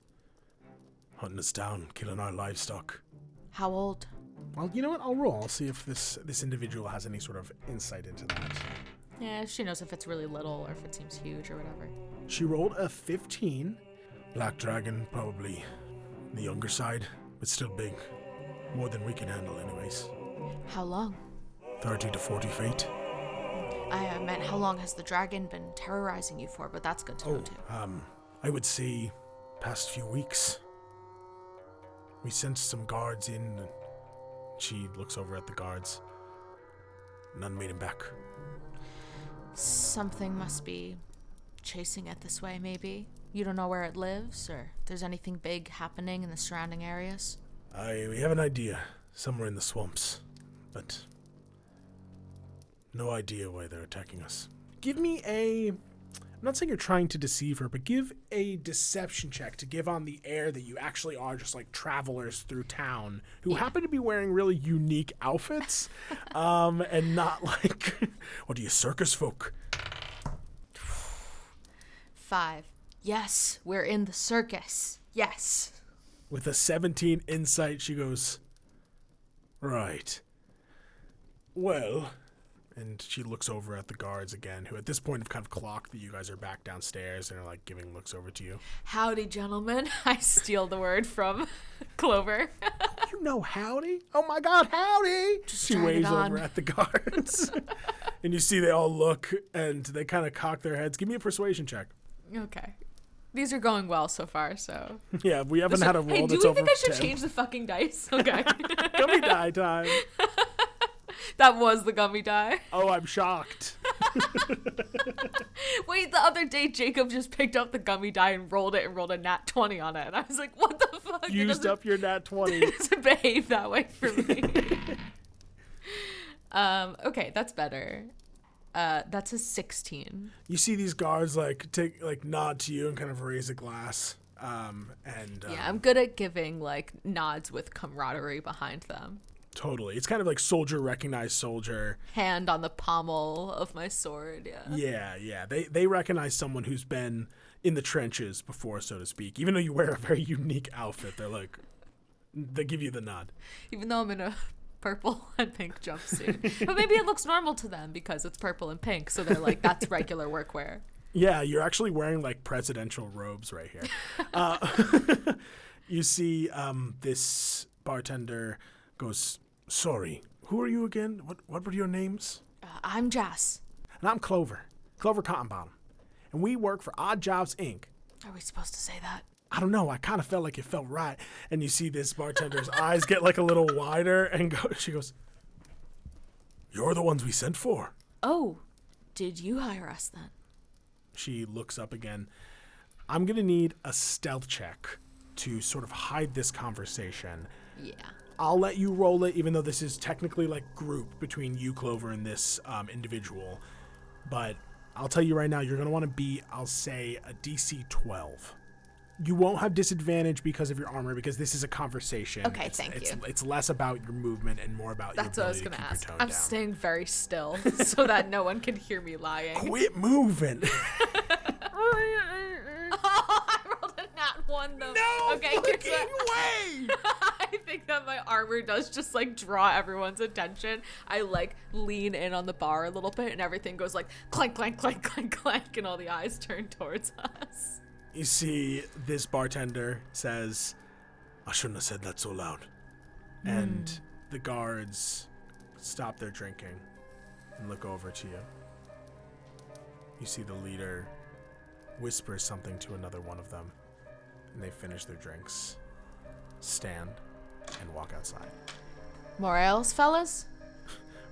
Hunting us down, killing our livestock. How old? Well, you know what? I'll roll. I'll see if this individual has any sort of insight into that. Yeah, she knows if it's really little or if it seems huge or whatever. She rolled a 15. Black dragon, probably the younger side, but still big. More than we can handle anyways. How long? 30 to 40 feet. I meant how long has the dragon been terrorizing you for, but that's good to know too. I would say past few weeks. We sent some guards in, and she looks over at the guards. None made him back. Something must be chasing it this way, maybe? You don't know where it lives, or if there's anything big happening in the surrounding areas? We have an idea. Somewhere in the swamps. But no idea why they're attacking us. Give me a I'm not saying you're trying to deceive her, but give a deception check to give on the air that you actually are just like travelers through town who happen to be wearing really unique outfits, and not like, what are you, circus folk? 5. Yes, we're in the circus. Yes. With a 17 insight, she goes, right. Well, and she looks over at the guards again, who at this point have kind of clocked that you guys are back downstairs and are like giving looks over to you. Howdy, gentlemen. I steal the word from Clover. You know howdy? Oh my god, howdy! Just She trying it waves on. over at the guards. And you see they all look and they kind of cock their heads. Give me a persuasion check. Okay. These are going well so far, so. Yeah, we haven't had a roll Hey, do that's we over think I should 10. change the fucking dice? Okay. Gummy die time. That was the gummy die. Oh, I'm shocked. Wait, the other day Jacob just picked up the gummy die and rolled a nat 20 on it. And I was like, what the fuck? Used up your nat 20. It doesn't behave that way for me. Okay, that's better. That's a 16. You see these guards nod to you and kind of raise a glass. Yeah, I'm good at giving like nods with camaraderie behind them. Totally. It's kind of like soldier recognize soldier. Hand on the pommel of my sword, yeah. Yeah. They recognize someone who's been in the trenches before, so to speak. Even though you wear a very unique outfit, they give you the nod. Even though I'm in a purple and pink jumpsuit. But maybe it looks normal to them because it's purple and pink, so they're like, that's regular workwear. Yeah, you're actually wearing like presidential robes right here. You see this bartender goes, sorry, who are you again? What were your names? I'm Jass. And I'm Clover Cottonbottom. And we work for Oddjobs, Inc. Are we supposed to say that? I don't know, I kind of felt like it felt right. And you see this bartender's eyes get like a little wider and she goes, you're the ones we sent for. Oh, did you hire us then? She looks up again. I'm going to need a stealth check to sort of hide this conversation. Yeah. I'll let you roll it, even though this is technically like group between you, Clover, and this individual. But I'll tell you right now, you're going to want to beat, I'll say, a DC 12. You won't have disadvantage because of your armor, because this is a conversation. Okay, thank you. It's less about your movement and more about That's your what I was ability going to to keep ask. your tone I'm down. staying very still so that no one can hear me lying. Quit moving. I rolled a nat 1 though. No okay, fucking way! I think that my armor does just like draw everyone's attention. I like lean in on the bar a little bit and everything goes like clank, clank, clank, clank, clank, and all the eyes turn towards us. You see this bartender says, I shouldn't have said that so loud. And the guards stop their drinking and look over to you. You see the leader whispers something to another one of them, and they finish their drinks, stand, and walk outside. More ales, fellas?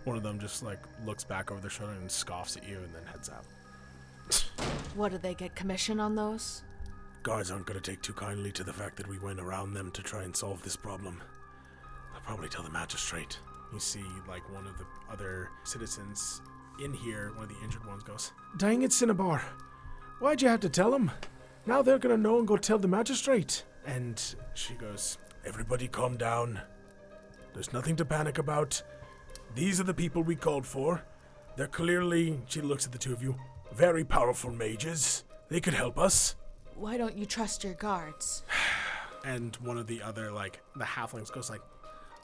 One of them just like looks back over their shoulder and scoffs at you and then heads out. What, did they get commission on those? Guards aren't going to take too kindly to the fact that we went around them to try and solve this problem. I'll probably tell the magistrate. You see, like, one of the other citizens in here, one of the injured ones goes, dang it, Cinnabar. Why'd you have to tell them? Now they're going to know and go tell the magistrate. And she goes, everybody calm down. There's nothing to panic about. These are the people we called for. They're clearly, she looks at the two of you, very powerful mages. They could help us. Why don't you trust your guards? And one of the other, like, the halflings goes like,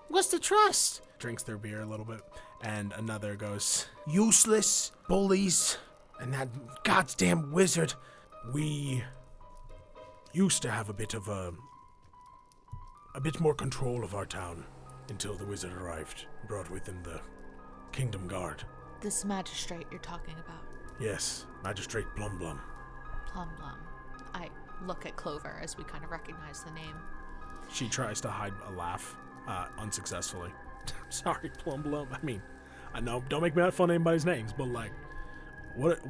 what's the trust? Drinks their beer a little bit. And another goes, useless bullies. And that goddamn wizard. We used to have a bit more control of our town until the wizard arrived, brought with him the Kingdom Guard. This magistrate you're talking about. Yes, Magistrate Blum Blum. Plum Plum. I look at Clover as we kind of recognize the name. She tries to hide a laugh, unsuccessfully. Sorry, Plum Blum. I mean, I know, don't make me out fun of anybody's names, but like, what?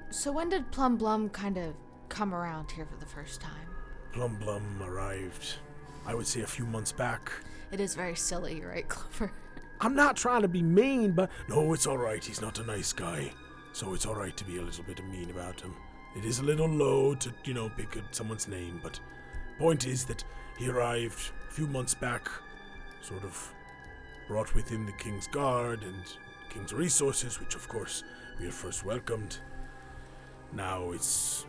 So when did Plum Blum kind of come around here for the first time? Plum Blum arrived, I would say, a few months back. It is very silly, right, Clover? I'm not trying to be mean, but no, it's all right. He's not a nice guy, so it's all right to be a little bit mean about him. It is a little low to, pick someone's name, but point is that he arrived a few months back, sort of brought with him the King's Guard and King's resources, which of course we had first welcomed. Now he's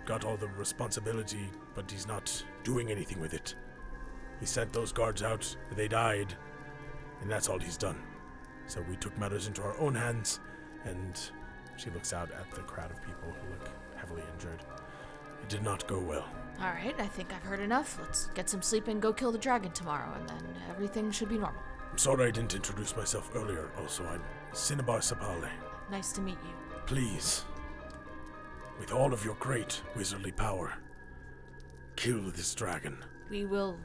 got all the responsibility, but he's not doing anything with it. He sent those guards out, they died, and that's all he's done. So we took matters into our own hands, and she looks out at the crowd of people who look heavily injured. It did not go well. All right, I think I've heard enough. Let's get some sleep and go kill the dragon tomorrow, and then everything should be normal. I'm sorry I didn't introduce myself earlier. Also, I'm Cinnabar Sapale. Nice to meet you. Please, with all of your great wizardly power, kill this dragon. We will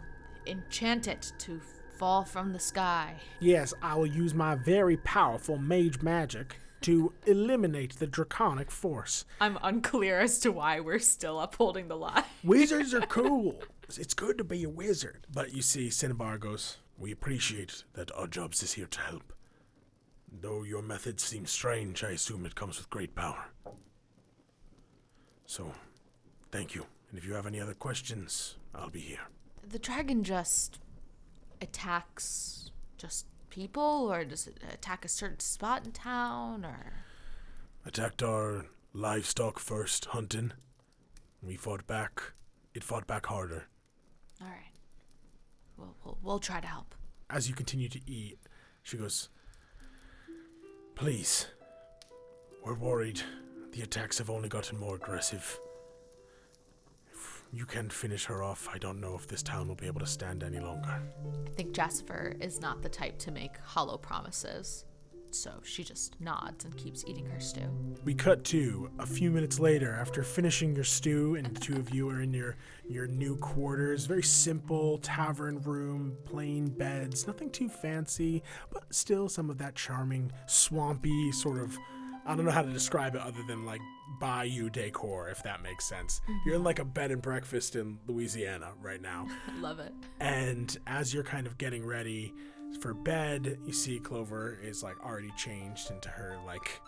enchant it to fall from the sky. Yes, I will use my very powerful mage magic to eliminate the draconic force. I'm unclear as to why we're still upholding the lie. Wizards are cool. It's good to be a wizard. But you see, Cinnabar goes, we appreciate that Oddjobs is here to help. Though your methods seem strange, I assume it comes with great power. So, thank you. And if you have any other questions, I'll be here. The dragon just attacks just people, or does it attack a certain spot in town, or? Attacked our livestock first, hunting. We fought back. It fought back harder. All right. We'll try to help. As you continue to eat, she goes, please, we're worried. The attacks have only gotten more aggressive. If you can finish her off, I don't know if this town will be able to stand any longer. I think Jassifer is not the type to make hollow promises, so she just nods and keeps eating her stew. We cut to a few minutes later after finishing your stew, and the two of you are in your new quarters. Very simple tavern room, plain beds, nothing too fancy, but still some of that charming, swampy sort of, I don't know how to describe it other than like bayou decor, if that makes sense. Mm-hmm. You're in like a bed and breakfast in Louisiana right now. Love it. And as you're kind of getting ready for bed, you see Clover is like already changed into her like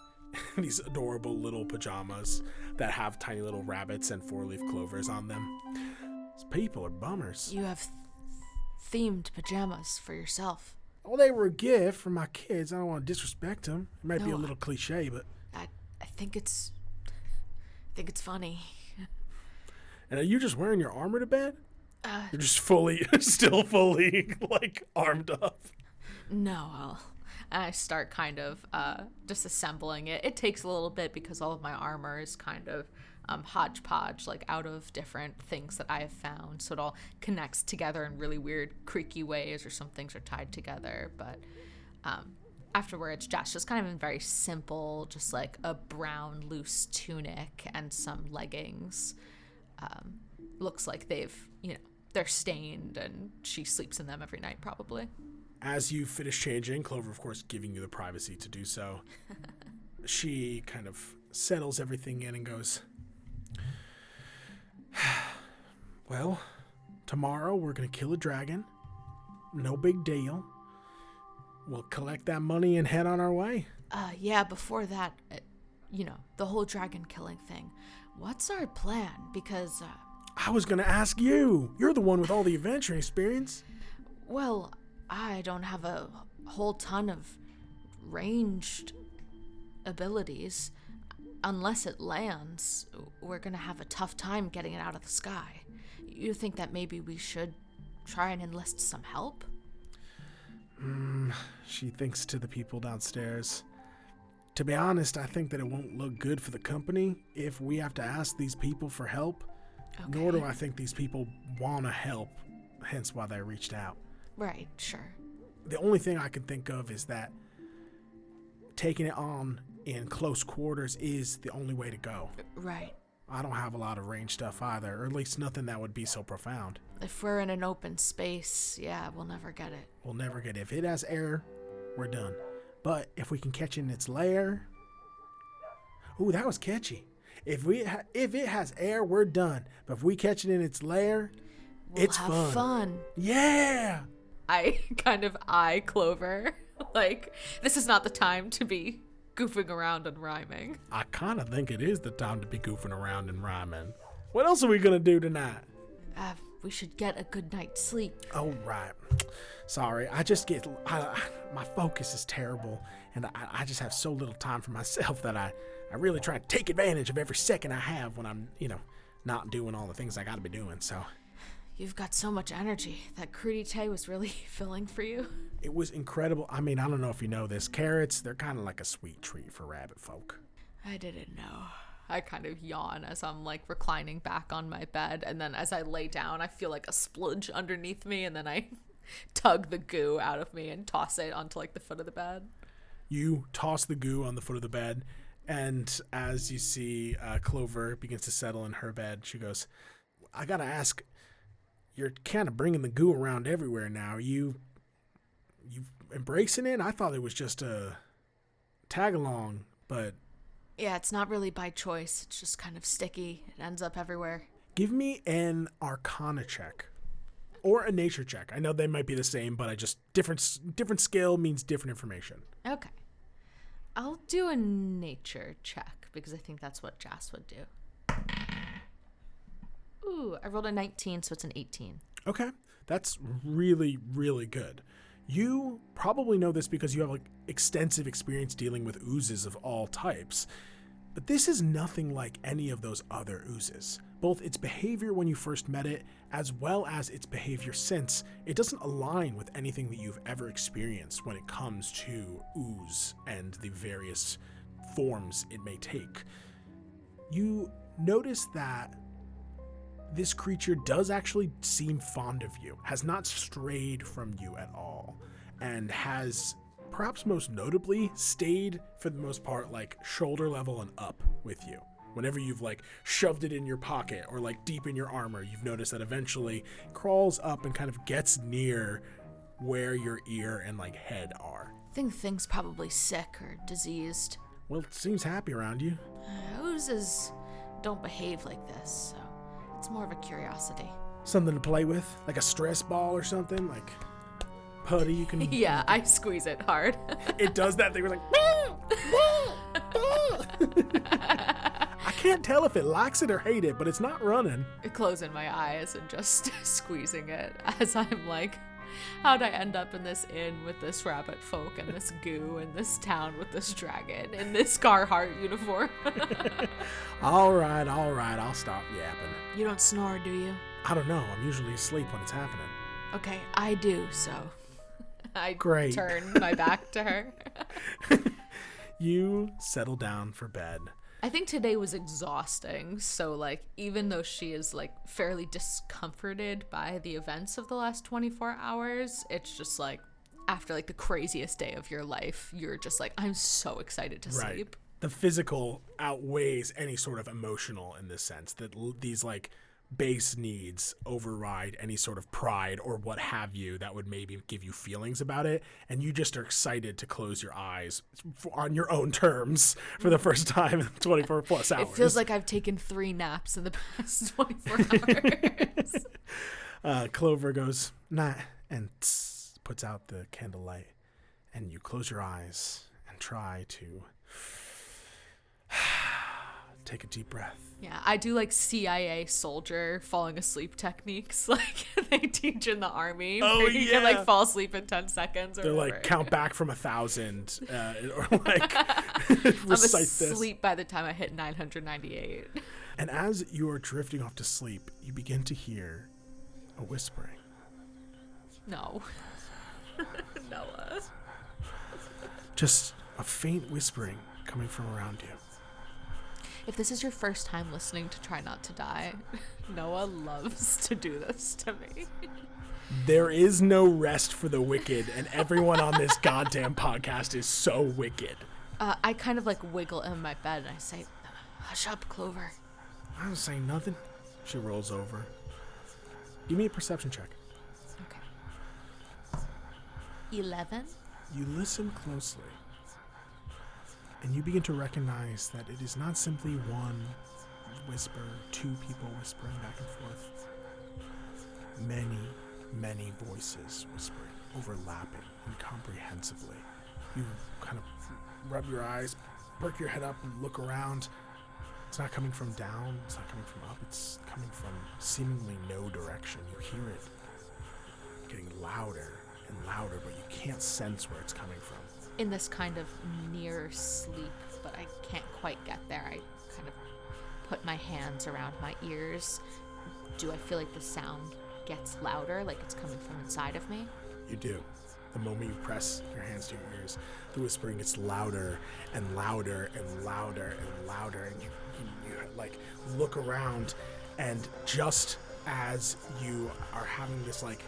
these adorable little pajamas that have tiny little rabbits and 4-leaf clovers on them. These people are bummers. You have themed pajamas for yourself. Well, they were a gift from my kids. I don't want to disrespect them. It might be a little cliche, but I think it's funny. And are you just wearing your armor to bed? You're just still fully like armed up. No, I start kind of disassembling it. It takes a little bit because all of my armor is kind of hodgepodge, like out of different things that I have found. So it all connects together in really weird, creaky ways, or some things are tied together. But afterwards, Josh just kind of in very simple, just like a brown loose tunic and some leggings. Looks like they're stained, and she sleeps in them every night probably. As you finish changing, Clover, of course, giving you the privacy to do so, she kind of settles everything in and goes, well, tomorrow we're going to kill a dragon. No big deal. We'll collect that money and head on our way. Yeah, before that, the whole dragon killing thing. What's our plan? Because, I was going to ask you. You're the one with all the adventuring experience. Well, I don't have a whole ton of ranged abilities. Unless it lands, we're going to have a tough time getting it out of the sky. You think that maybe we should try and enlist some help? She thinks to the people downstairs. To be honest, I think that it won't look good for the company if we have to ask these people for help. Okay. Nor do I think these people want to help, hence why they reached out. Right, sure. The only thing I can think of is that taking it on in close quarters is the only way to go. Right. I don't have a lot of range stuff either, or at least nothing that would be so profound. If we're in an open space, yeah, we'll never get it. We'll never get it. If it has air, we're done. But if we can catch it in its lair... Ooh, that was catchy. If it has air, we're done. But if we catch it in its lair, it's fun. We'll have fun. Yeah! I kind of eye Clover. Like, this is not the time to be goofing around and rhyming. I kind of think it is the time to be goofing around and rhyming. What else are we going to do tonight? We should get a good night's sleep. Oh, right. Sorry, my focus is terrible, and I just have so little time for myself that I really try to take advantage of every second I have when I'm, not doing all the things I gotta be doing, so. You've got so much energy. That crudité was really filling for you. It was incredible. I mean, I don't know if you know this. Carrots, they're kind of like a sweet treat for rabbit folk. I didn't know. I kind of yawn as I'm like reclining back on my bed, and then as I lay down, I feel like a spludge underneath me, and then I tug the goo out of me and toss it onto like the foot of the bed. You toss the goo on the foot of the bed, and as you see Clover begins to settle in her bed, she goes, I gotta ask, you're kind of bringing the goo around everywhere now. You embracing it? I thought it was just a tag along, but... Yeah, it's not really by choice. It's just kind of sticky. It ends up everywhere. Give me an Arcana check. Or a nature check. I know they might be the same, but different skill means different information. Okay. I'll do a nature check, because I think that's what Jass would do. Ooh, I rolled a 19, so it's an 18. Okay. That's really, really good. You probably know this because you have extensive experience dealing with oozes of all types. But this is nothing like any of those other oozes. Both its behavior when you first met it, as well as its behavior since, it doesn't align with anything that you've ever experienced when it comes to ooze and the various forms it may take. You notice that this creature does actually seem fond of you, has not strayed from you at all, and has, perhaps most notably, stayed, for the most part, shoulder level and up with you. Whenever you've shoved it in your pocket or deep in your armor, you've noticed that eventually it crawls up and kind of gets near where your ear and head are. I think the thing's probably sick or diseased. Well, it seems happy around you. Oozes don't behave like this, so it's more of a curiosity. Something to play with, like a stress ball or something, putty you can... Yeah, I squeeze it hard. It does that thing. We're I can't tell if it likes it or hate it, but it's not running. Closing my eyes and just squeezing it as I'm like, how'd I end up in this inn with this rabbit folk and this goo and this town with this dragon and this Carhartt uniform? All right, I'll stop yapping. You don't snore, do you? I don't know. I'm usually asleep when it's happening. Okay, I do, so I Great. turn my back to her. You settle down for bed. I think today was exhausting, so even though she is fairly discomforted by the events of the last 24 hours, it's just after the craziest day of your life, you're just I'm so excited to sleep. The physical outweighs any sort of emotional in this sense, that these base needs override any sort of pride or what have you that would maybe give you feelings about it, and you just are excited to close your eyes on your own terms for the first time in 24 plus hours. It feels like I've taken 3 naps in the past 24 hours. Clover goes, nah, and puts out the candlelight, and you close your eyes and try to take a deep breath. Yeah, I do CIA soldier falling asleep techniques they teach in the army. Oh, where you yeah. can fall asleep in 10 seconds or They're whatever. count back from 1,000 or recite I'm this. asleep by the time I hit 998. And as you are drifting off to sleep, you begin to hear a whispering. No. Noah. Just a faint whispering coming from around you. If this is your first time listening to Try Not to Die, Noah loves to do this to me. There is no rest for the wicked, and everyone on this goddamn podcast is so wicked. I kind of wiggle in my bed and I say, hush up, Clover. I don't say nothing. She rolls over. Give me a perception check. Okay. 11? You listen closely, and you begin to recognize that it is not simply one whisper, 2 people whispering back and forth. Many, many voices whispering, overlapping incomprehensibly. You kind of rub your eyes, perk your head up, and look around. It's not coming from down. It's not coming from up. It's coming from seemingly no direction. You hear it getting louder and louder, but you can't sense where it's coming from. In this kind of near sleep, but I can't quite get there, I kind of put my hands around my ears. Do I feel like the sound gets louder, like it's coming from inside of me? You do. The moment you press your hands to your ears, the whispering gets louder and louder and louder and louder, and you like look around, and just as you are having this like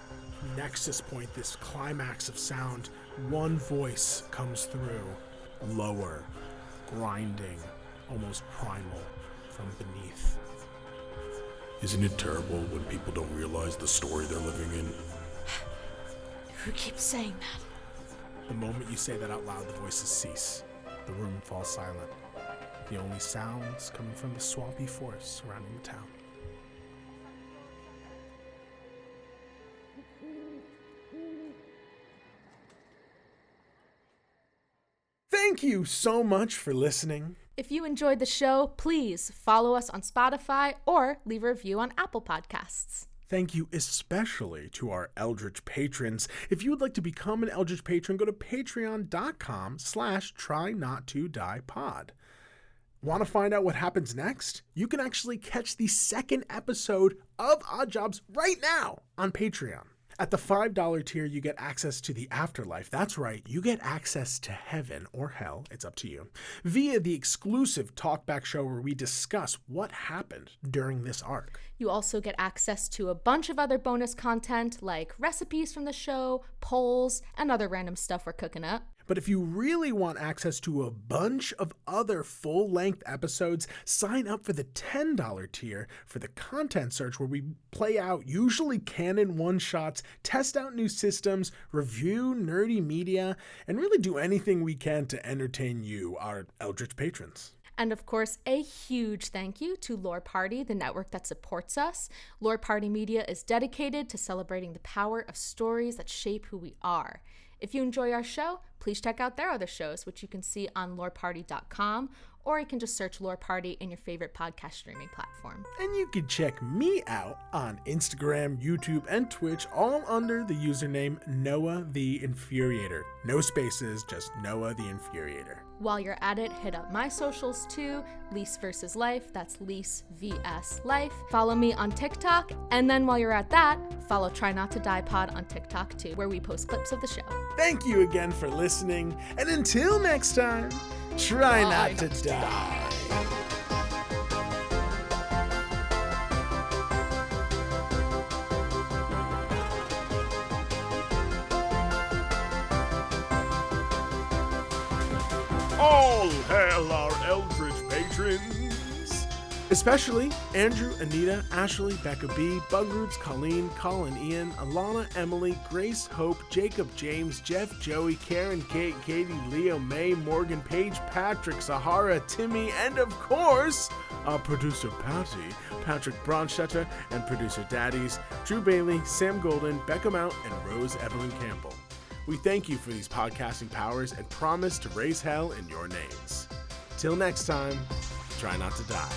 nexus point, this climax of sound, one voice comes through, lower, grinding, almost primal, from beneath. Isn't it terrible when people don't realize the story they're living in? Who keeps saying that? The moment you say that out loud, the voices cease. The room falls silent. The only sounds coming from the swampy forest surrounding the town. Thank you so much for listening. If you enjoyed the show, please follow us on Spotify or leave a review on Apple Podcasts. Thank you especially to our Eldritch patrons. If you would like to become an Eldritch patron, go to patreon.com/trynottodiepod. Want to find out what happens next? You can actually catch the second episode of Oddjobs right now on Patreon. At the $5 tier, you get access to the afterlife. That's right, you get access to heaven or hell, it's up to you, via the exclusive talkback show where we discuss what happened during this arc. You also get access to a bunch of other bonus content like recipes from the show, polls, and other random stuff we're cooking up. But if you really want access to a bunch of other full-length episodes, sign up for the $10 tier for the content search, where we play out usually canon one-shots, test out new systems, review nerdy media, and really do anything we can to entertain you, our Eldritch patrons. And of course, a huge thank you to Lore Party, the network that supports us. Lore Party Media is dedicated to celebrating the power of stories that shape who we are. If you enjoy our show, please check out their other shows, which you can see on loreparty.com, or you can just search Lore Party in your favorite podcast streaming platform. And you can check me out on Instagram, YouTube, and Twitch, all under the username Noah the Infuriator. No spaces, just Noah the Infuriator. While you're at it, hit up my socials too, Lease vs. Life, that's Lease vs. Life. Follow me on TikTok, and then while you're at that, follow Try Not to Die Pod on TikTok too, where we post clips of the show. Thank you again for listening, and until next time, try not to die. All hail our Eldritch patrons! Especially Andrew, Anita, Ashley, Becca B, Bugroots, Colleen, Colin, Ian, Alana, Emily, Grace, Hope, Jacob, James, Jeff, Joey, Karen, Kate, Katie, Leo, May, Morgan, Paige, Patrick, Sahara, Timmy, and of course, our producer Patty, Patrick Bronstetter, and producer Daddies, Drew Bailey, Sam Golden, Becca Mount, and Rose Evelyn Campbell. We thank you for these podcasting powers and promise to raise hell in your names. Till next time, try not to die.